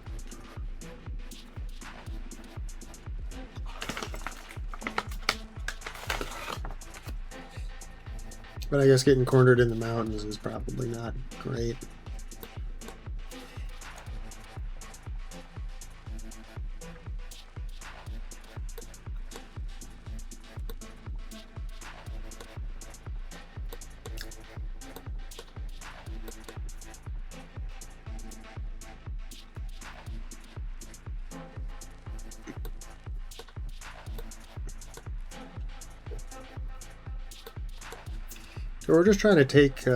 But I guess getting cornered in the mountains is probably not great. So we're just trying to take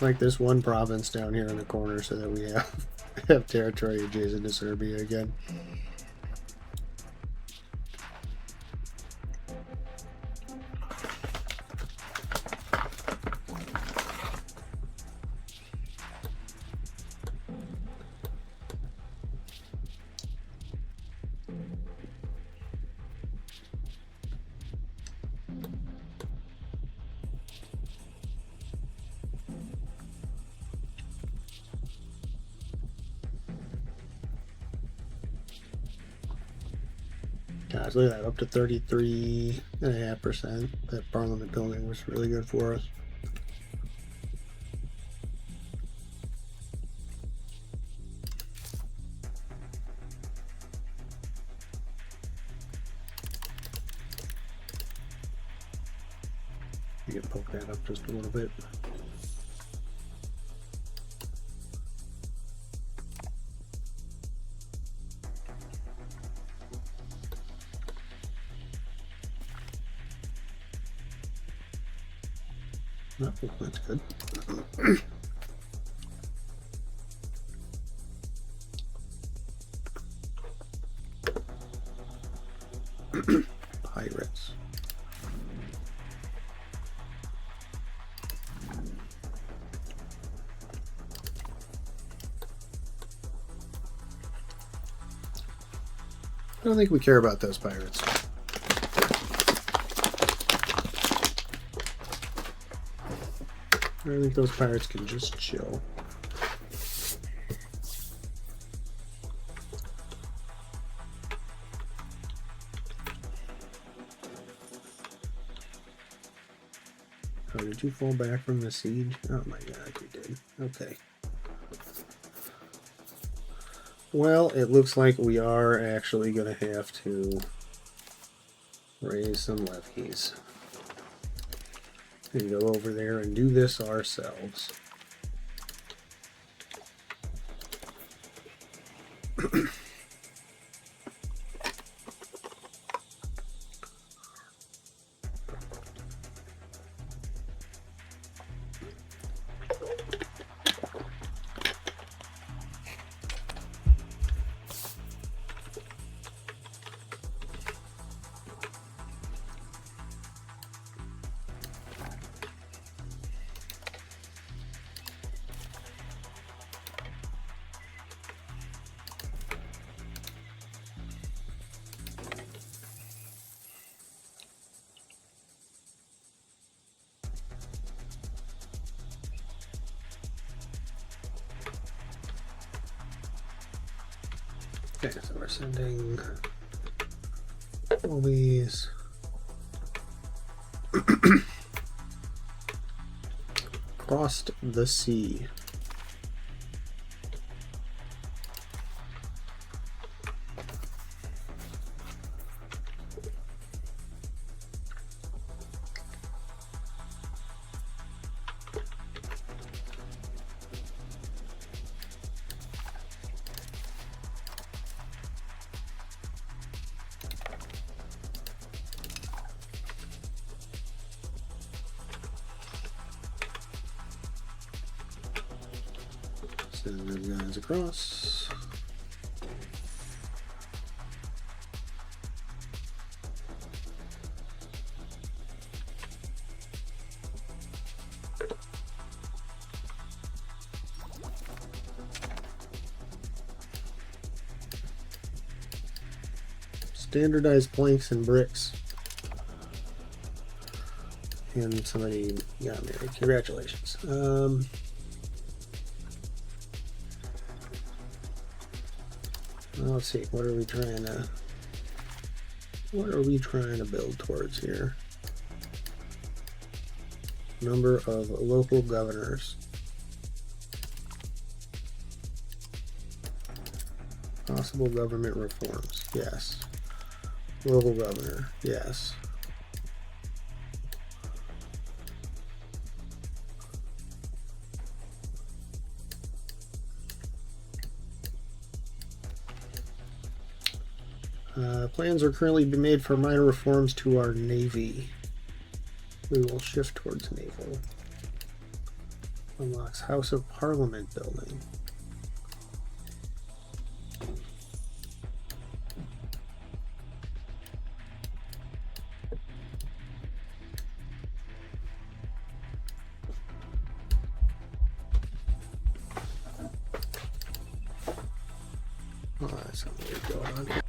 like this one province down here in the corner so that we have territory adjacent to Serbia again. Gosh, look at that, up to 33.5%. That parliament building was really good for us. You can poke that up just a little bit. Oh, that's good. Pirates. I don't think we care about those pirates. I think those pirates can just chill. Oh, did you fall back from the siege? Oh my god, you did. Okay. Well, it looks like we are actually going to have to raise some levies and go over there and do this ourselves. Okay, so we're sending all these across the sea. Send those guys across. Standardized planks and bricks. And somebody got married. Congratulations. Let's see. What are we trying to build towards here? Number of local governors. Possible government reforms. Yes. Local governor. Yes. Plans are currently being made for minor reforms to our Navy. We will shift towards naval. Unlocks House of Parliament building. Oh, that's something weird going on here.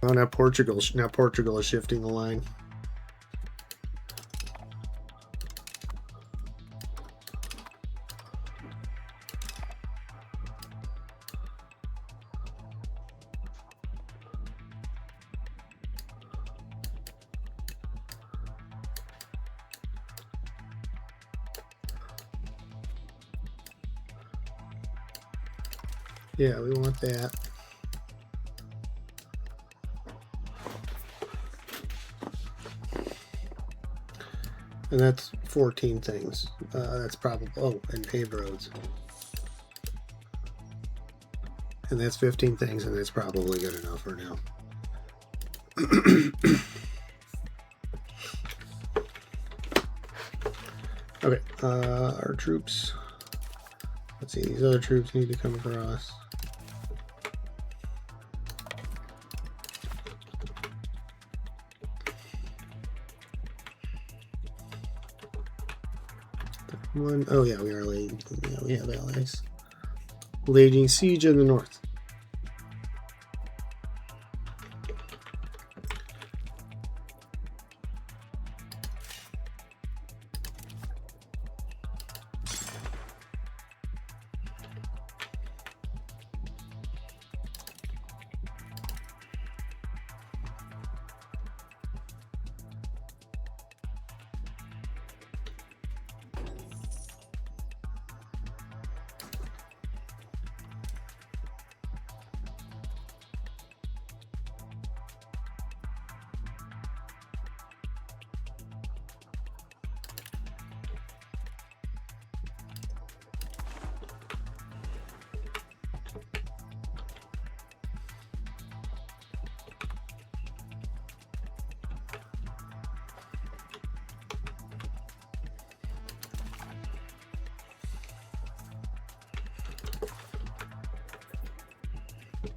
Oh, now Portugal is shifting the line. Yeah, we want that. And that's 14 things. That's probably, oh, and paved roads. And that's 15 things, and that's probably good enough for now. Okay, our troops. Let's see, these other troops need to come across. Oh yeah, we are laying. Yeah, we have allies. Waging siege in the north.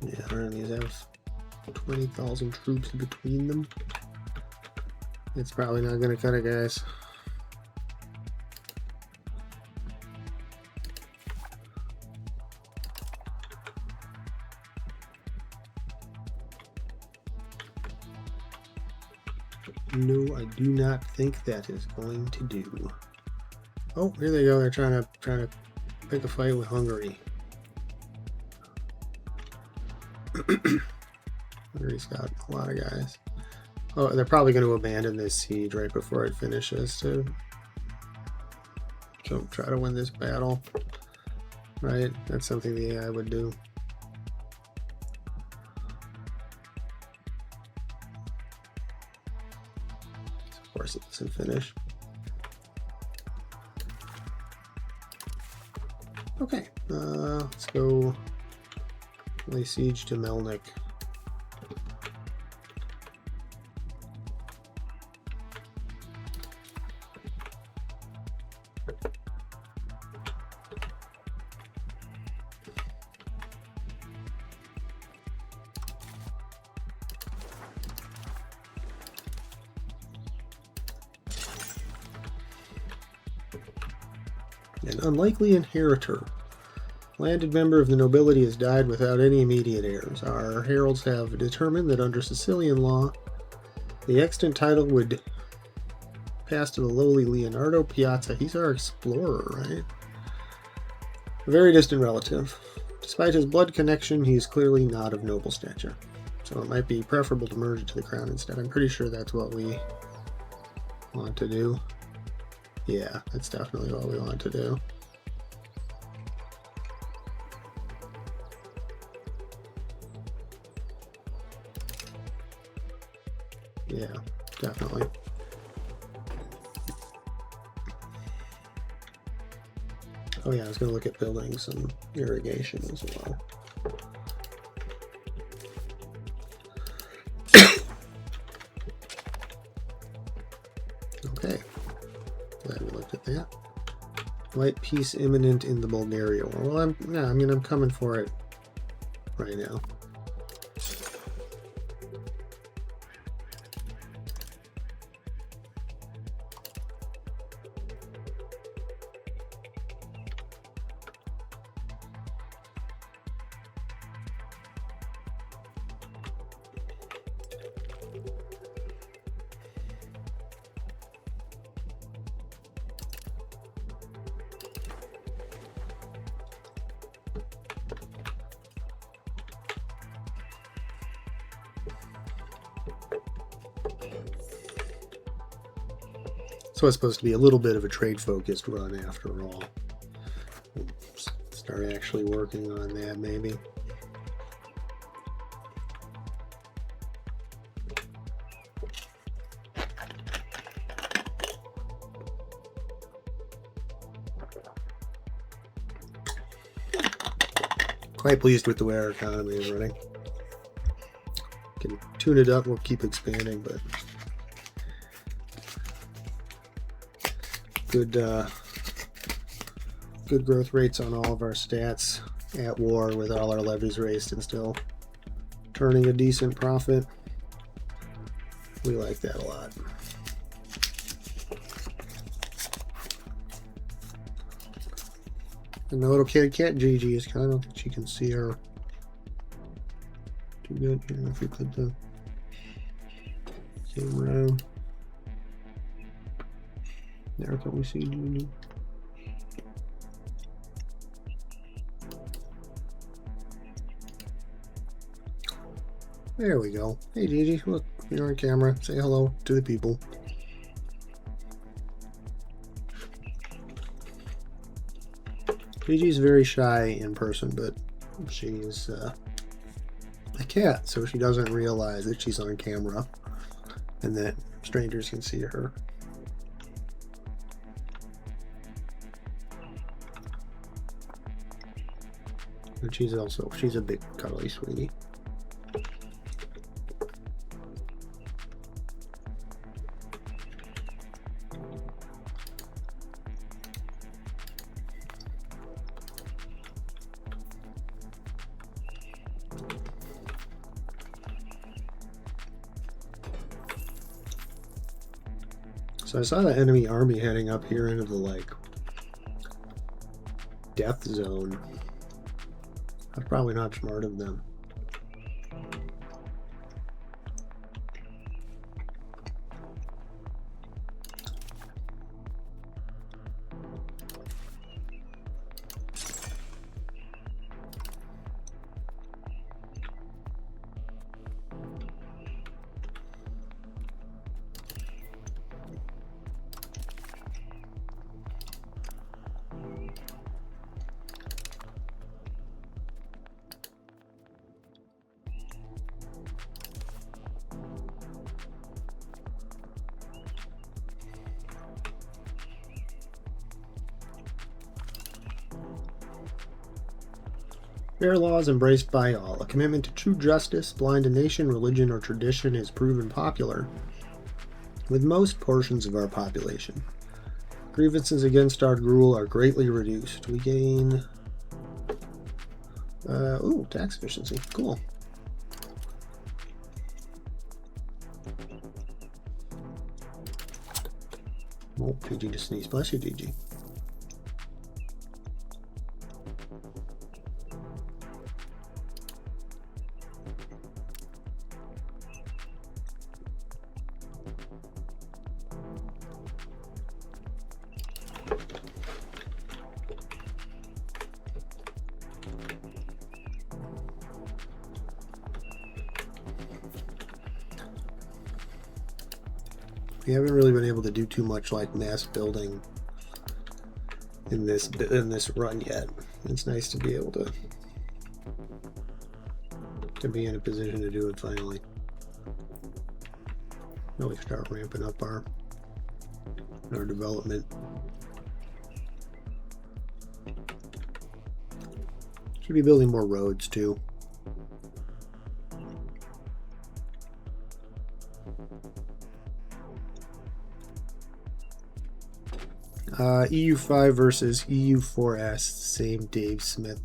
Yeah, none of these have 20,000 troops between them. It's probably not going to cut it, guys. No, I do not think that is going to do. Oh, here they go. They're trying to pick a fight with Hungary. Hungary's got a lot of guys. Oh, they're probably going to abandon this siege right before it finishes too. So try to win this battle. Right? That's something the AI would do. Of course it doesn't finish. Okay, let's go lay siege to Melnik. An unlikely inheritor. Landed member of the nobility has died without any immediate heirs. Our heralds have determined that under Sicilian law, the extant title would pass to the lowly Leonardo Piazza. He's our explorer, right? A very distant relative. Despite his blood connection, he is clearly not of noble stature. So it might be preferable to merge it to the crown instead. I'm pretty sure that's what we want to do. Yeah, that's definitely what we want to do. Yeah, definitely. Oh yeah, I was going to look at building some irrigation as well. Okay, glad we looked at that. Light peace imminent in the Bulgaria war. Well, I'm coming for it right now. So it's supposed to be a little bit of a trade-focused run after all. Start actually working on that, maybe. Quite pleased with the way our economy is running. Can tune it up, we'll keep expanding, but good growth rates on all of our stats at war with all our levies raised and still turning a decent profit. We like that a lot. And the little kitty cat Gigi is kind of, I don't think she can see her too good here if we put the camera on. There, can we see Gigi? There we go. Hey Gigi, look, you're on camera. Say hello to the people. Gigi's very shy in person, but she's a cat, so she doesn't realize that she's on camera and that strangers can see her. But she's a big cuddly sweetie. So I saw the enemy army heading up here into the, like, death zone. That's probably not smart of them. Fair laws embraced by all. A commitment to true justice, blind to nation, religion, or tradition is proven popular with most portions of our population. Grievances against our rule are greatly reduced. We gain... tax efficiency. Cool. Oh, Gigi just sneezed. Bless you, Gigi. We haven't really been able to do too much like mass building in this run yet. It's nice to be able to be in a position to do it finally. Really start ramping up our development. Should be building more roads too. EU5 versus EU4S, same Dave Smith.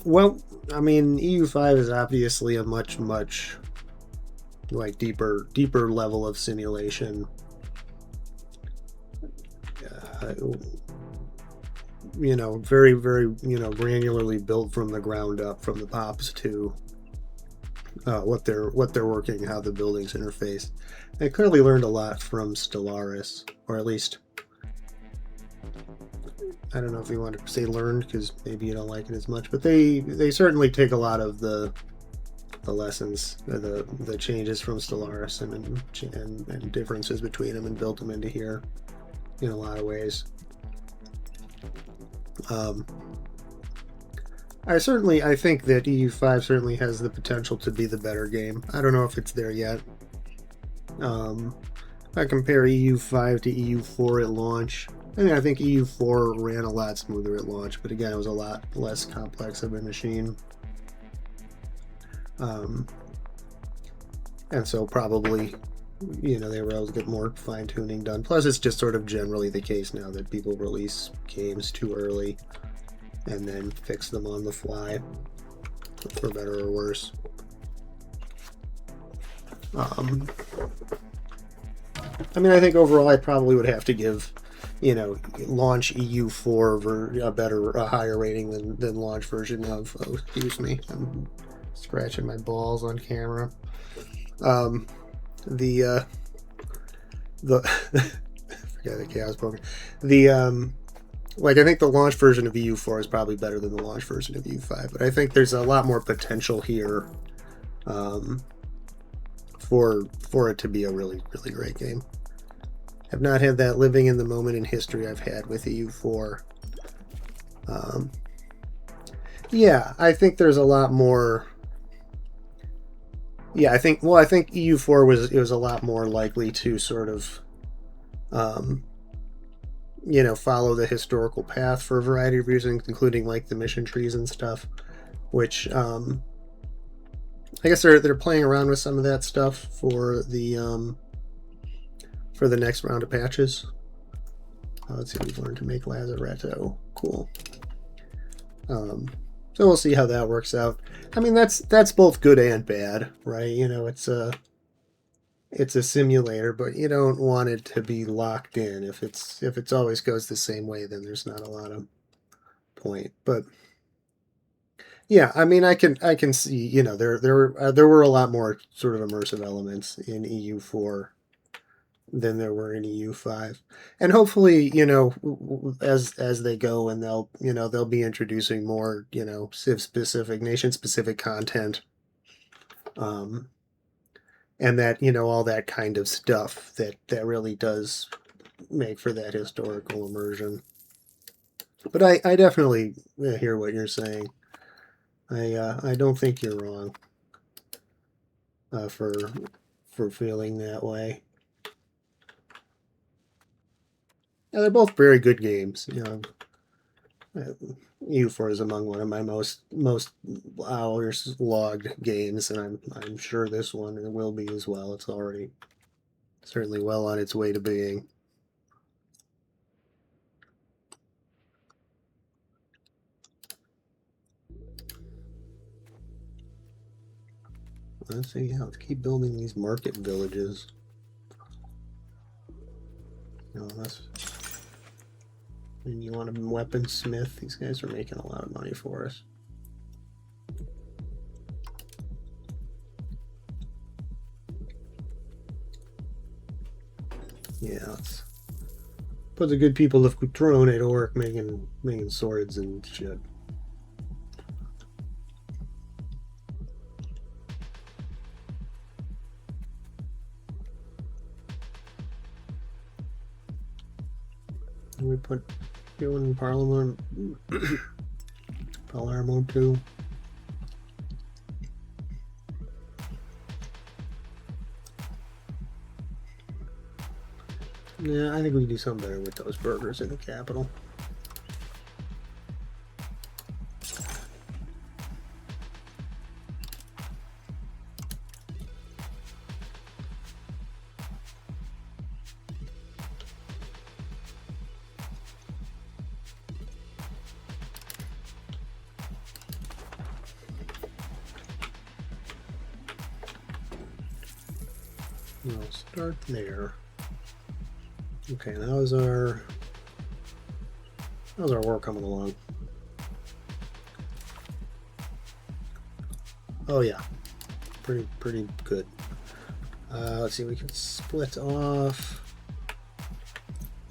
Well, I mean, EU5 is obviously a much like deeper level of simulation. You know, very granularly built from the ground up, from the pops to what they're working, how the buildings interface. I clearly learned a lot from Stellaris, or at least, I don't know if you want to say learned, because maybe you don't like it as much, but they certainly take a lot of the the lessons, the changes from Stellaris and differences between them, and built them into here in a lot of ways. I think that EU5 certainly has the potential to be the better game. I don't know if it's there yet. If I compare EU5 to EU4 at launch, I think EU4 ran a lot smoother at launch, but again, it was a lot less complex of a machine. And so probably, they were able to get more fine-tuning done. Plus, it's just sort of generally the case now that people release games too early and then fix them on the fly, for better or worse. I think overall I probably would have to give, launch EU4 a higher rating than launch version of, excuse me, I'm scratching my balls on camera. I forget the chaos poker. I think the launch version of EU4 is probably better than the launch version of EU5, but I think there's a lot more potential here, for it to be a really, really great game. I've not had that living in the moment in history I've had with EU4. I think there's a lot more. Yeah, I think EU4 was a lot more likely to sort of, follow the historical path for a variety of reasons, including like the mission trees and stuff, which I guess they're playing around with some of that stuff for the next round of patches. Let's see, we've learned to make Lazaretto. Cool. So we'll see how that works out. That's both good and bad, right? It's a simulator, but you don't want it to be locked in. If it's always goes the same way, then there's not a lot of point. But yeah, I can see, there were a lot more sort of immersive elements in EU4 than there were in EU5, and hopefully, as they go, and they'll be introducing more, Civ specific, nation specific content, and that, all that kind of stuff that really does make for that historical immersion. But I definitely hear what you're saying. I don't think you're wrong for feeling that way. Yeah, they're both very good games. EU4 is among one of my most hours logged games, and I'm sure this one will be as well. It's already certainly well on its way to being. Let's see. Yeah, let's keep building these market villages. And you want a weaponsmith? These guys are making a lot of money for us. Yeah, let's put the good people of Cutrone to work making swords and shit. We put you in Parliament, Palermo too. Yeah, I think we can do something better with those burgers in the capital. We'll start there. Okay, and how's our war coming along? Oh yeah, pretty good. Let's see, we can split off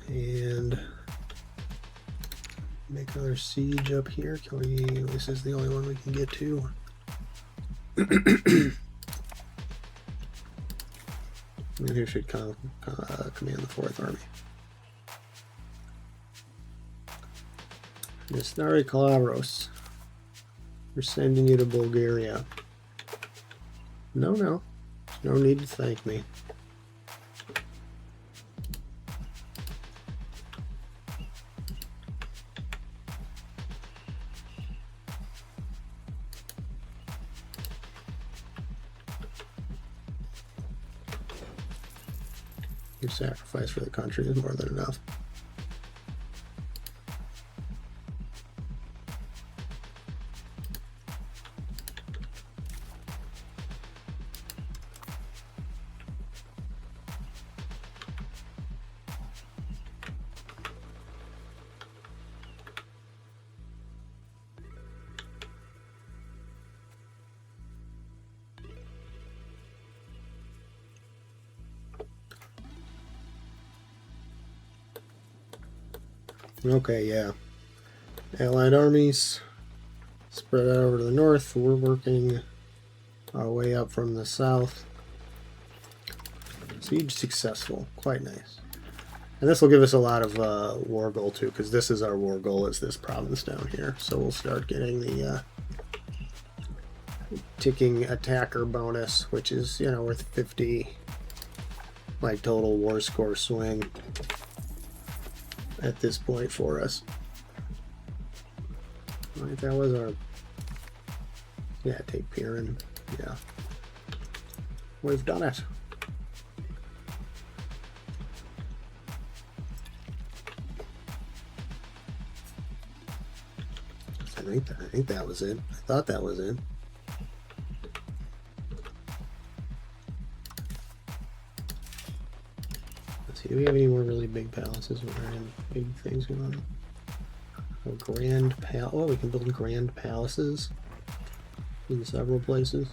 and make another siege up here. Can we? This is the only one we can get to. And who should command the 4th Army? Nisnari Calabros. We're sending you to Bulgaria. No, no. No need to thank me. Your sacrifice for the country is more than enough. Okay, yeah. Allied armies spread out over to the north. We're working our way up from the south. Siege successful. Quite nice. And this will give us a lot of war goal too, because this is our war goal, is this province down here. So we'll start getting the ticking attacker bonus, which is, you know, worth 50 like total war score swing at this point for us. Right, that was our, yeah, take Piran. Yeah, we've done it. I think that was it. I thought that was it. Let's see, do we have any more really big palaces or any big things going on? A grand palace. Oh, we can build grand palaces in several places.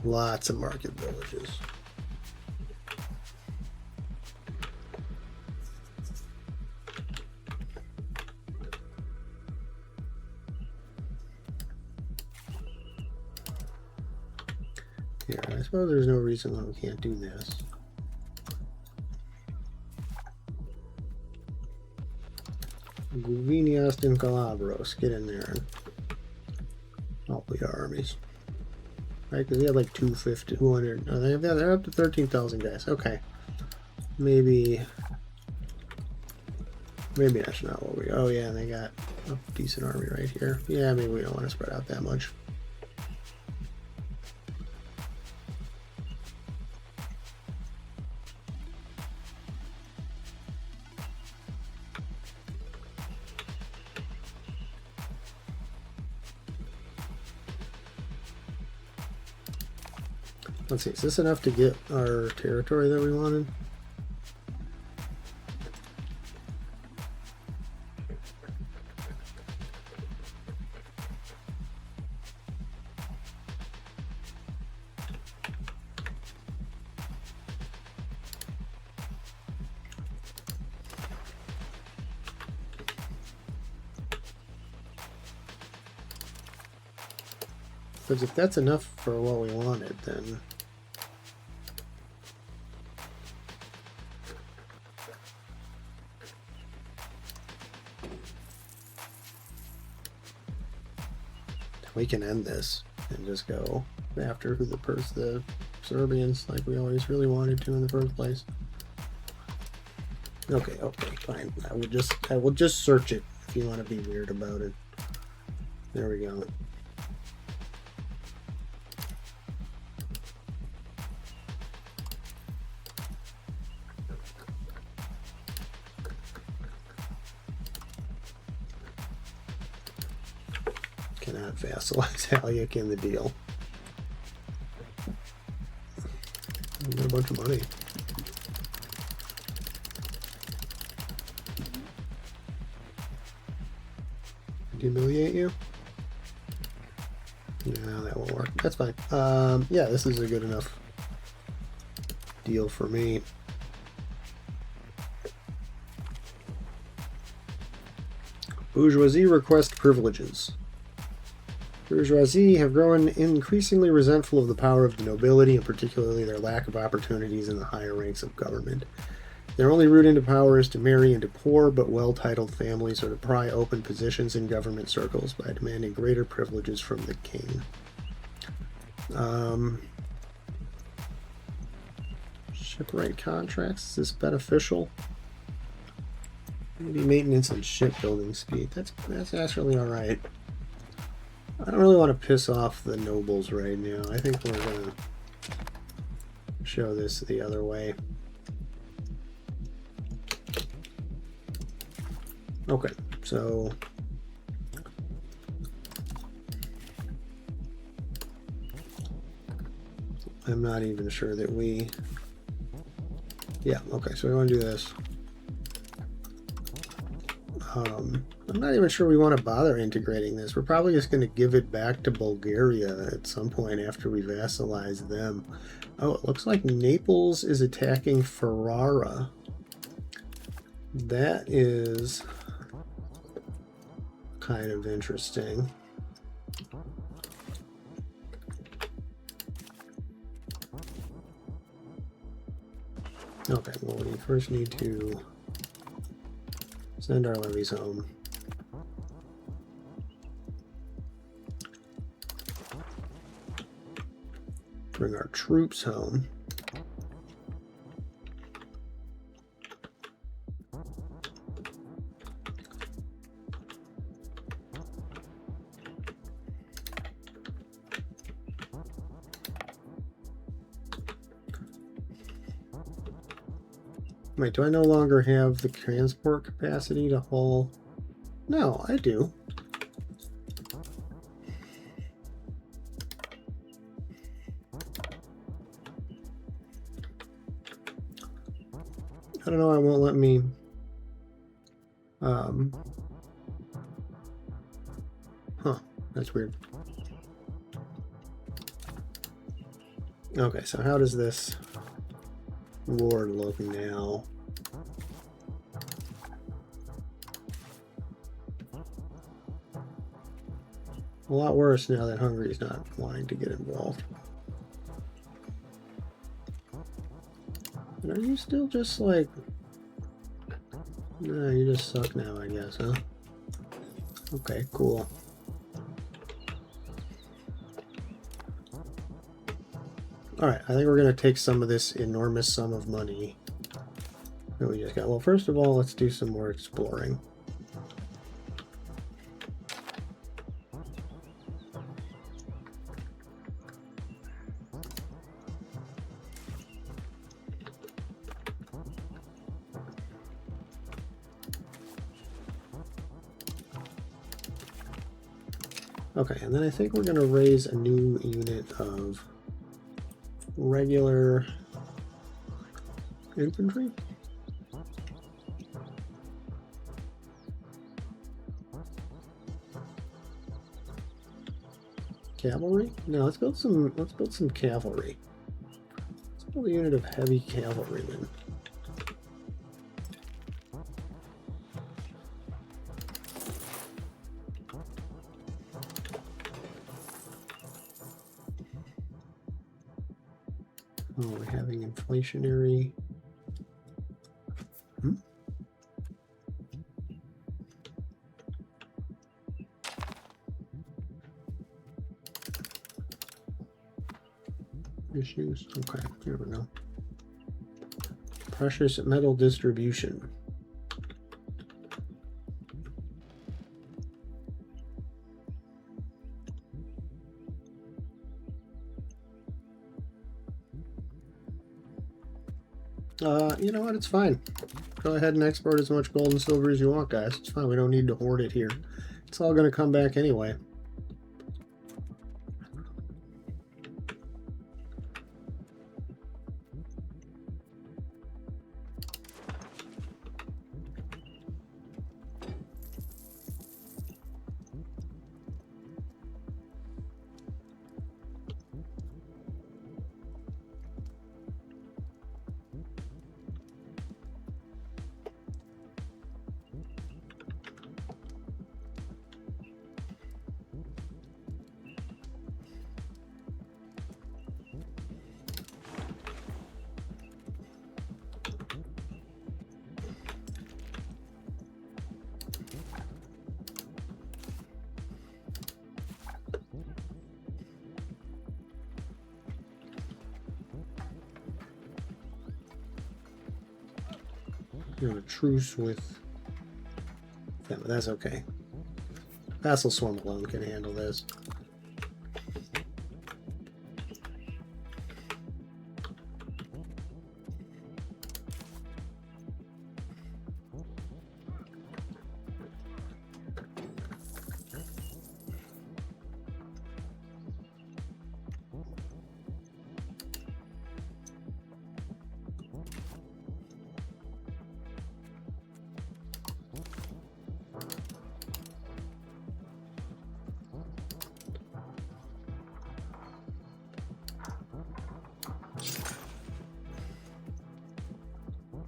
Lots of market villages. Here, I suppose there's no reason why we can't do this. Guviniast and Calabros, get in there and help lead our armies. Right, because we had like 250, 200. Oh, they're up to 13,000 guys. Okay, maybe that's not what we. Oh yeah, they got a decent army right here. Yeah, maybe we don't want to spread out that much. Let's see, is this enough to get our territory that we wanted? Because if that's enough for what we wanted, then we can end this and just go after the Serbians like we always really wanted to in the first place. Okay, fine. I will just search it if you want to be weird about it. There we go. not vassalize Halyuk in the deal. I got a bunch of money. Humiliate you? No, that won't work. That's fine. Yeah, this is a good enough deal for me. Bourgeoisie request privileges. Bourgeoisie have grown increasingly resentful of the power of the nobility, and particularly their lack of opportunities in the higher ranks of government. Their only route into power is to marry into poor but well-titled families or to pry open positions in government circles by demanding greater privileges from the king. Shipwright contracts, is this beneficial? Maybe maintenance and shipbuilding speed. That's actually alright. I don't really want to piss off the nobles right now. I think we're going to show this the other way. Okay, so I'm not even sure that we... Yeah, okay, so we want to do this. I'm not even sure we want to bother integrating this. We're probably just going to give it back to Bulgaria at some point after we vassalize them. Oh, it looks like Naples is attacking Ferrara. That is kind of interesting. Okay, well, we first need to send our levies home. Bring our troops home. Wait, do I no longer have the transport capacity to haul? No, I do. I don't know, it won't let me... Huh, that's weird. Okay, so how does this war look now? A lot worse now that Hungary's not wanting to get involved. And are you still just like... No, you just suck now, I guess, huh? Okay, cool. Alright, I think we're going to take some of this enormous sum of money that we just got. Well, first of all, let's do some more exploring. Okay, and then I think we're going to raise a new unit of regular infantry. Cavalry? No, let's build some cavalry. Let's build a unit of heavy cavalrymen. Oh, we're having inflationary. Issues. Okay, here we go. Precious metal distribution. You know what? It's fine. Go ahead and export as much gold and silver as you want, guys. It's fine. We don't need to hoard it here. It's all going to come back anyway. You're on a truce with them, but that's okay. Vassal Swarm alone can handle this.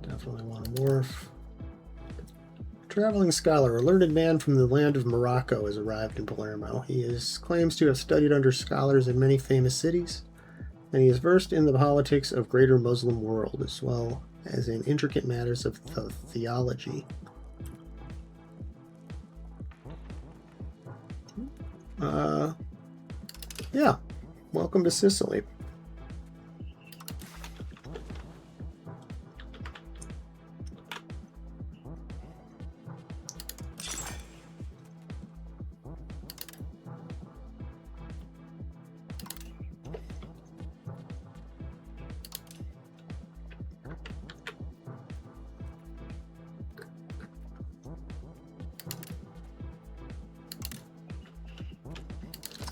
Definitely want to morph. Traveling scholar, a learned man from the land of Morocco, has arrived in Palermo. He claims to have studied under scholars in many famous cities, and he is versed in the politics of greater Muslim world, as well as in intricate matters of theology. Yeah, welcome to Sicily.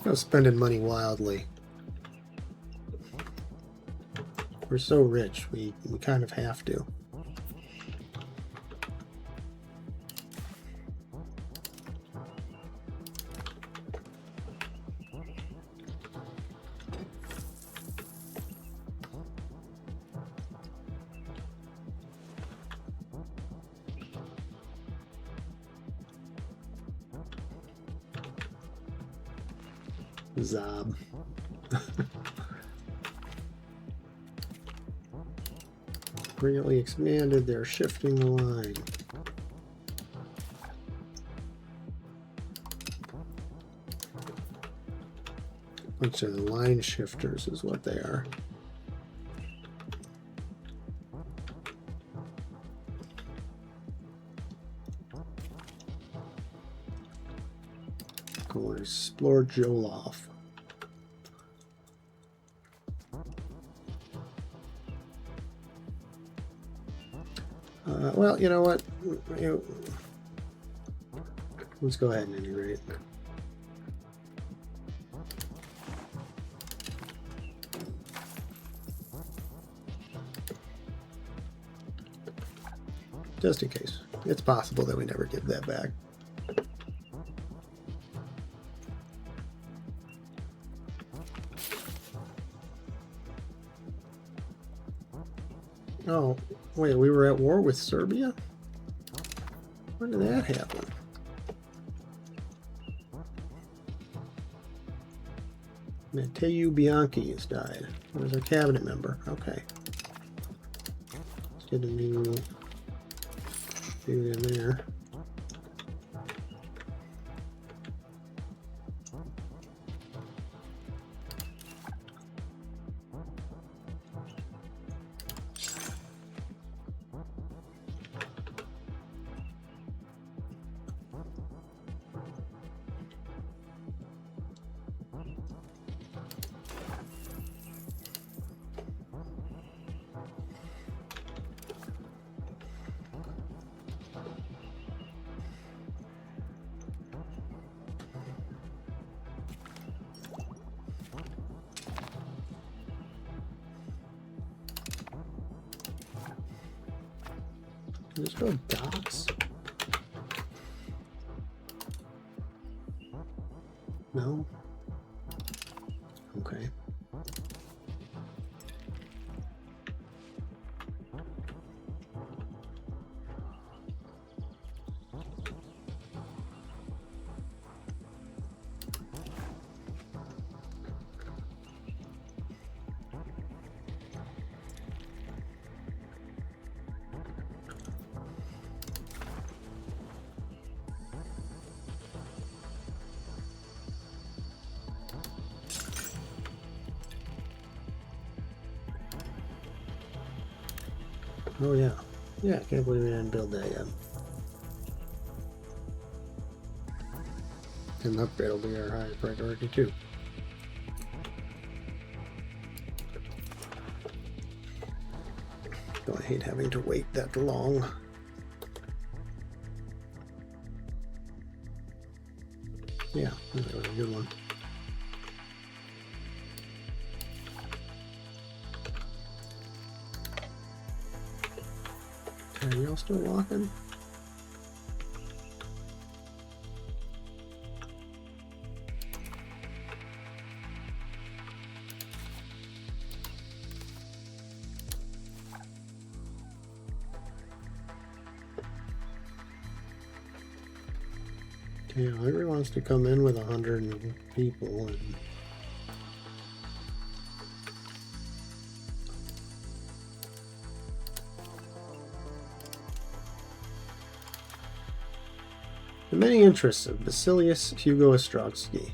No spending money wildly. We're so rich, we kind of have to. Zob. Greatly expanded, they're shifting the line. Bunch of line shifters is what they are. Go and explore Joloff. Well, you know what? Let's go ahead and integrate. Just in case. It's possible that we never give that back. Oh, wait, we were at war with Serbia? When did that happen? Matteo Bianchi has died. There's a cabinet member. Okay. Let's get a new dude in there. Let's go docks. No? Okay. Oh yeah. Yeah, I can't believe we didn't build that yet. And the upgrade will be our highest priority too. Don't hate having to wait that long. Yeah, that was a good one. Are y'all still walking? Yeah, everybody wants to come in with 100 people and the many interests of Basilius Hugo Ostrowski.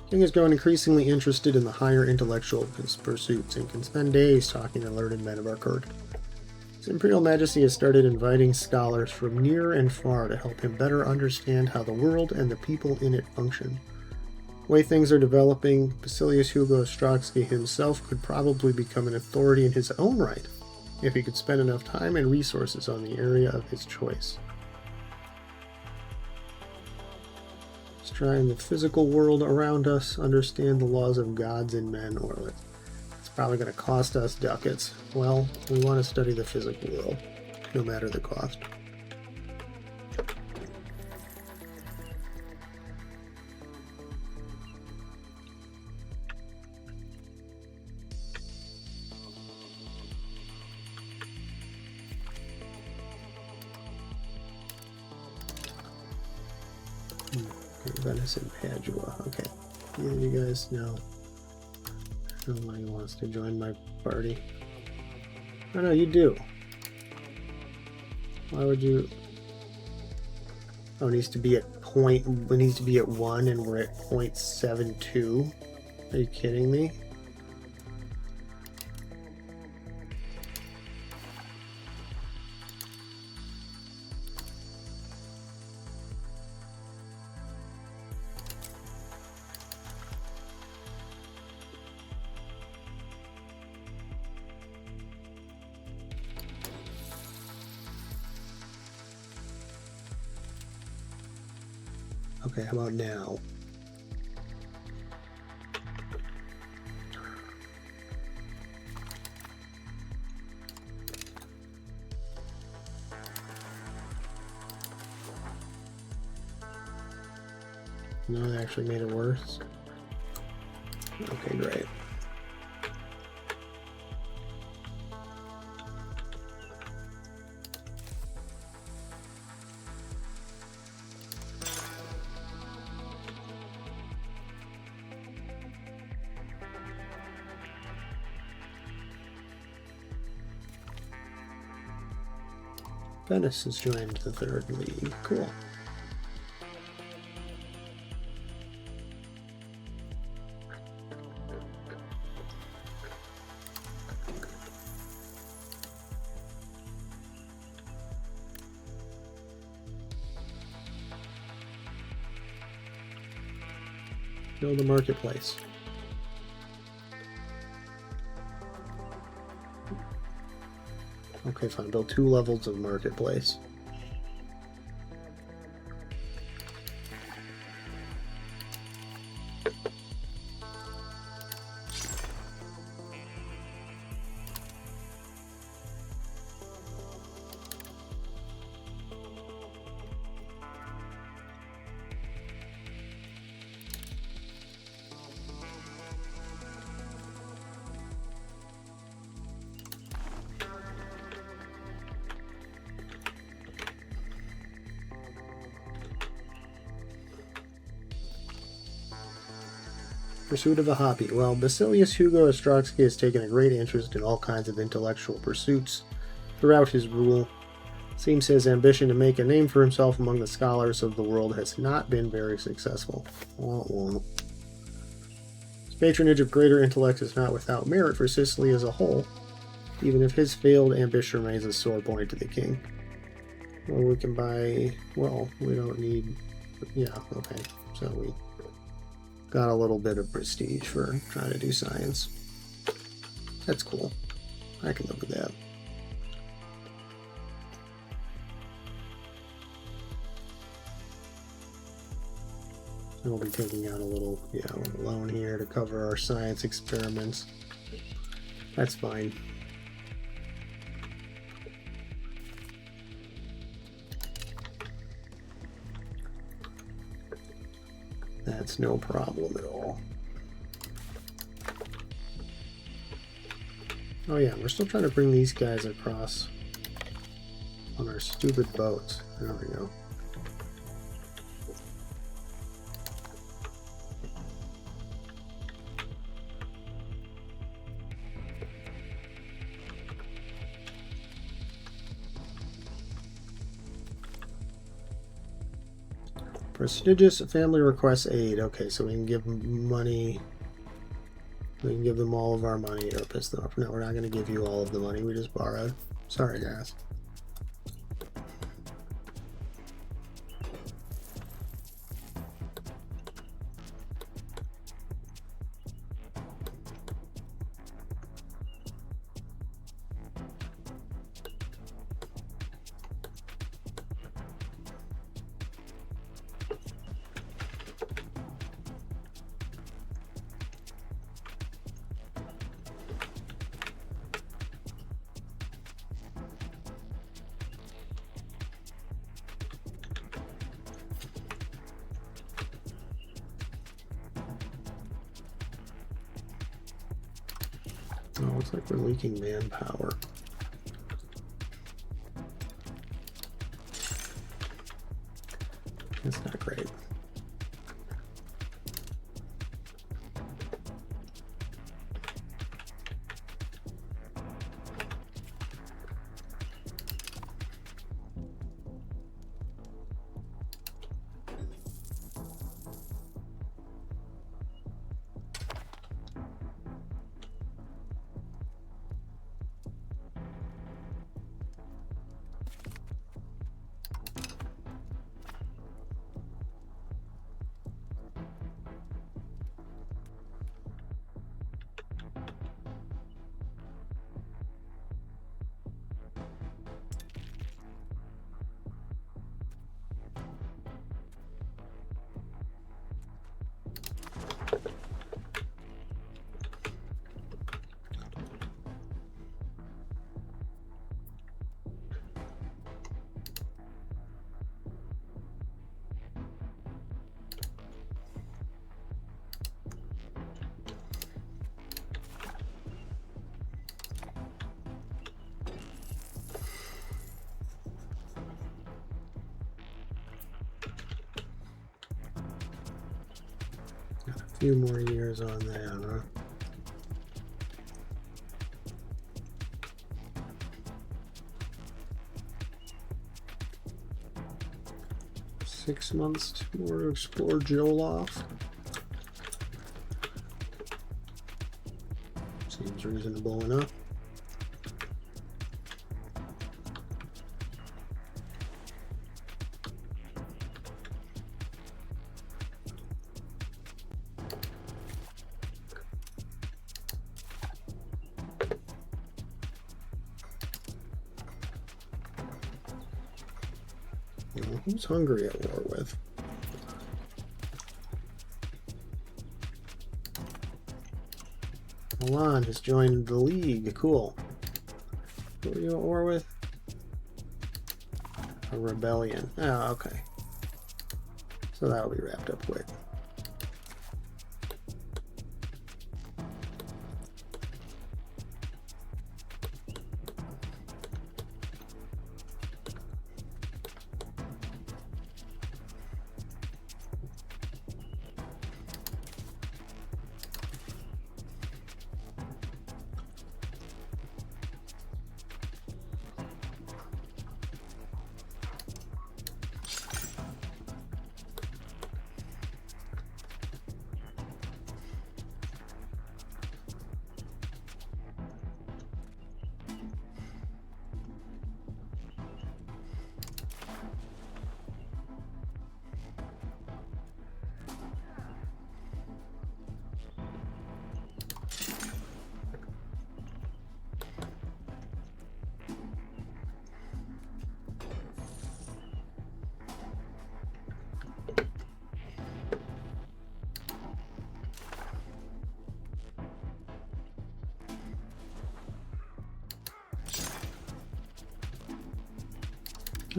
King has grown increasingly interested in the higher intellectual pursuits and can spend days talking to learned men of our court. His Imperial Majesty has started inviting scholars from near and far to help him better understand how the world and the people in it function. The way things are developing, Basilius Hugo Ostrowski himself could probably become an authority in his own right if he could spend enough time and resources on the area of his choice. Let's try in the physical world around us, understand the laws of gods and men, or it's probably going to cost us ducats. Well, we want to study the physical world, no matter the cost. Venice and Padua. Okay. Either of you guys know. Nobody wants to join my party. Oh no, you do. Why would you? Oh, it needs to be at point. It needs to be at 1, and we're at 0.72. Are you kidding me? Okay, how about now? No, they actually made it worse. Okay, great. Venice has joined the 3rd league. Cool. Build a marketplace. Okay, fine. Build 2 levels of marketplace. Pursuit of a hobby. Well, Basilius Hugo Ostrowski has taken a great interest in all kinds of intellectual pursuits throughout his rule. It seems his ambition to make a name for himself among the scholars of the world has not been very successful. Well, it won't. His patronage of greater intellect is not without merit for Sicily as a whole. even if his failed ambition remains a sore point to the king. Well, we can buy... Well, we don't need... Yeah, okay. So we got a little bit of prestige for trying to do science. That's cool. I can live with that. And we'll be taking out a little, loan here to cover our science experiments. That's fine. That's no problem at all. Oh yeah, we're still trying to bring these guys across on our stupid boats. There we go. Prestigious family requests aid. Okay, so we can give them money. We can give them all of our money or piss them off. No, we're not going to give you all of the money we just borrowed. Sorry, guys. Oh, looks like we're leaking manpower. That's not great. Few more years on that, huh? Six months more to explore Joloff. Seems reasonable enough. Who's Hungary at war with? Milan has joined the League. Cool. Who are you at war with? A rebellion. Oh, okay. So that'll be wrapped up quick.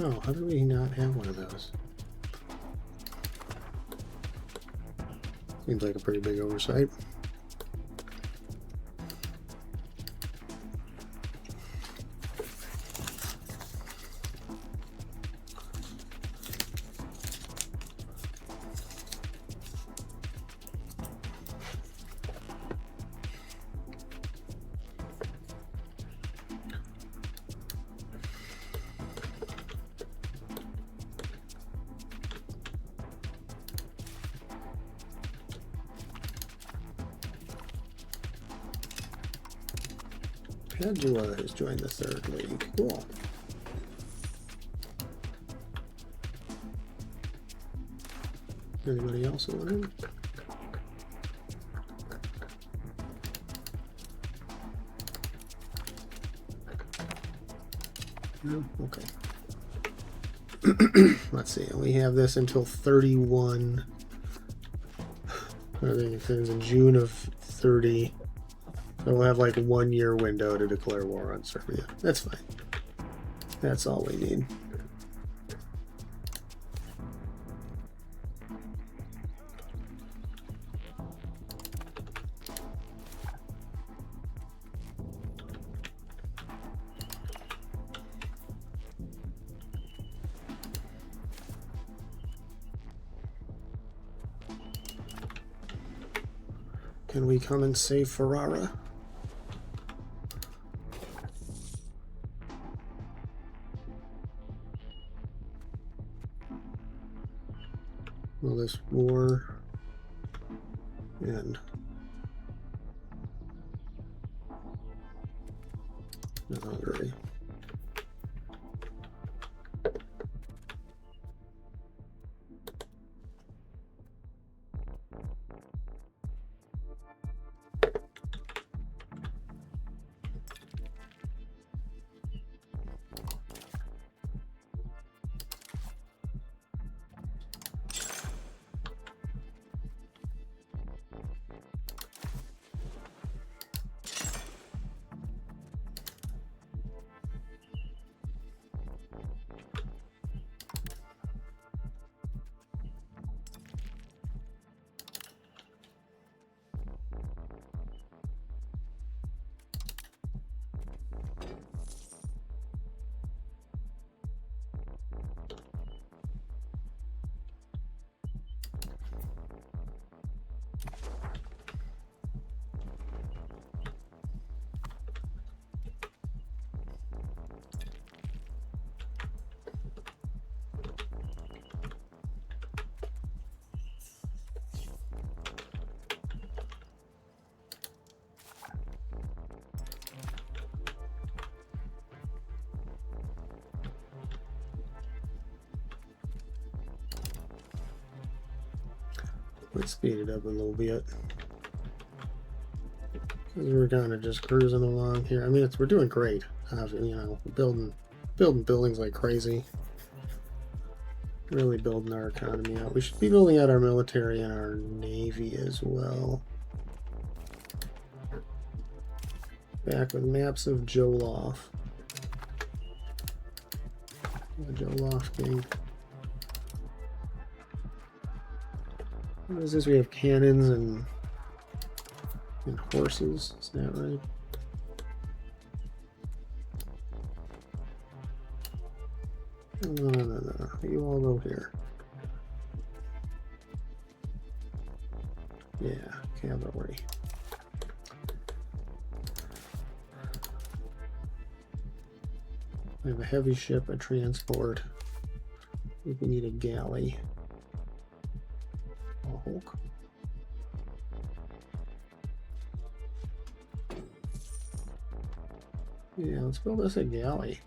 Oh, how do we not have one of those? Seems like a pretty big oversight. Padua has joined the third league. Cool. Anybody else want in? No? Okay. Let's see. We have this until 31. I think it ends in June of 30. So we'll have like a 1 year window to declare war on Serbia. That's fine. That's all we need. Can we come and save Ferrara? Will this war end? No, Hungary. Let's speed it up a little bit. Because we're kind of just cruising along here. I mean, we're doing great. You know, building buildings like crazy. Really building our economy out. We should be building out our military and our navy as well. Back with maps of Joloff. Joloff King. What is this? We have cannons and horses. Is that right? No. You all go here. Yeah, cavalry. We have a heavy ship, a transport. I think we need a galley. A hulk. Yeah, let's build us a galley.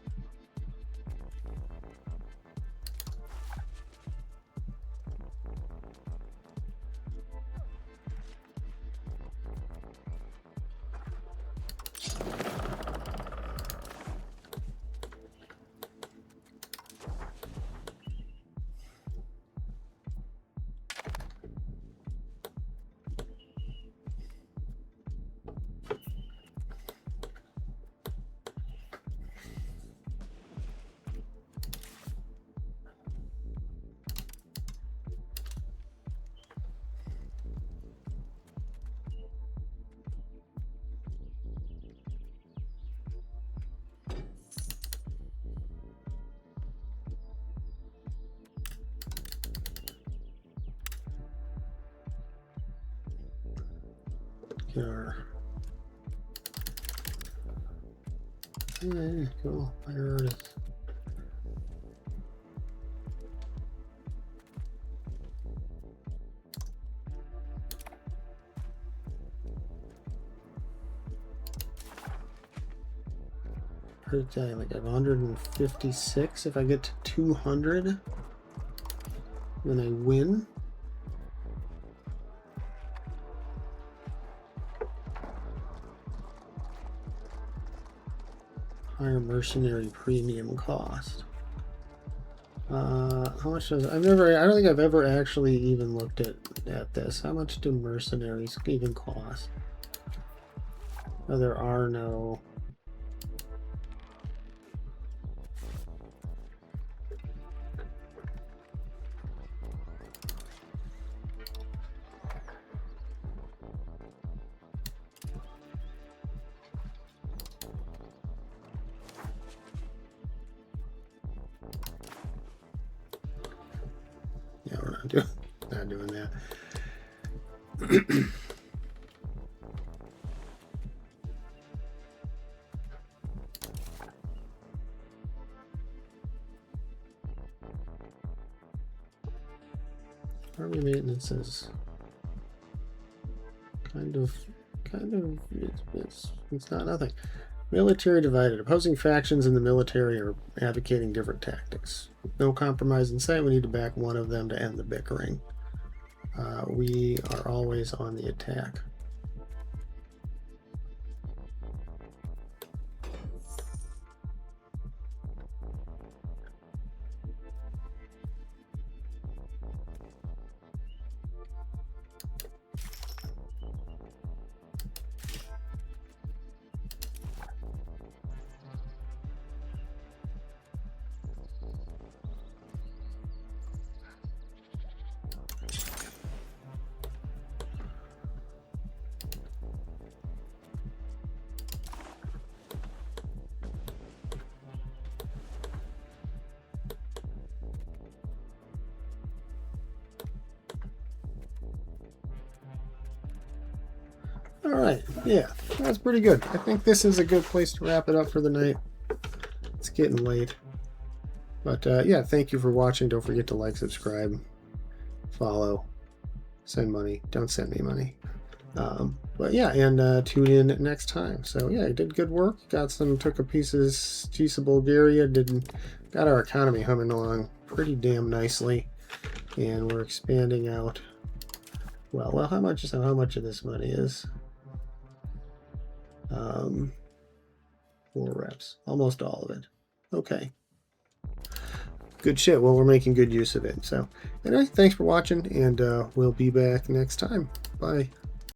Here. Okay, cool. Priorities. Like 156. If I get to 200, then I win. Higher mercenary premium cost. How much does I don't think I've ever actually even looked at this. How much do mercenaries even cost? Oh, there are no. Yeah, we're not doing that. Army maintenance is kind of it's not nothing. Military divided. Opposing factions in the military are advocating different tactics. With no compromise in sight, we need to back one of them to end the bickering. We are always on the attack. All right, yeah, that's pretty good. I think this is a good place to wrap it up for the night. It's getting late. But yeah, thank you for watching. Don't forget to like, subscribe, follow, send money. Don't send me money. But yeah, and tune in next time. So yeah, I did good work. Took a piece of Bulgaria. Got our economy humming along pretty damn nicely, and we're expanding out. Well, how much of this money is? 4 reps, almost all of it. Okay. Good shit. Well, we're making good use of it. So anyway, thanks for watching, and we'll be back next time. Bye.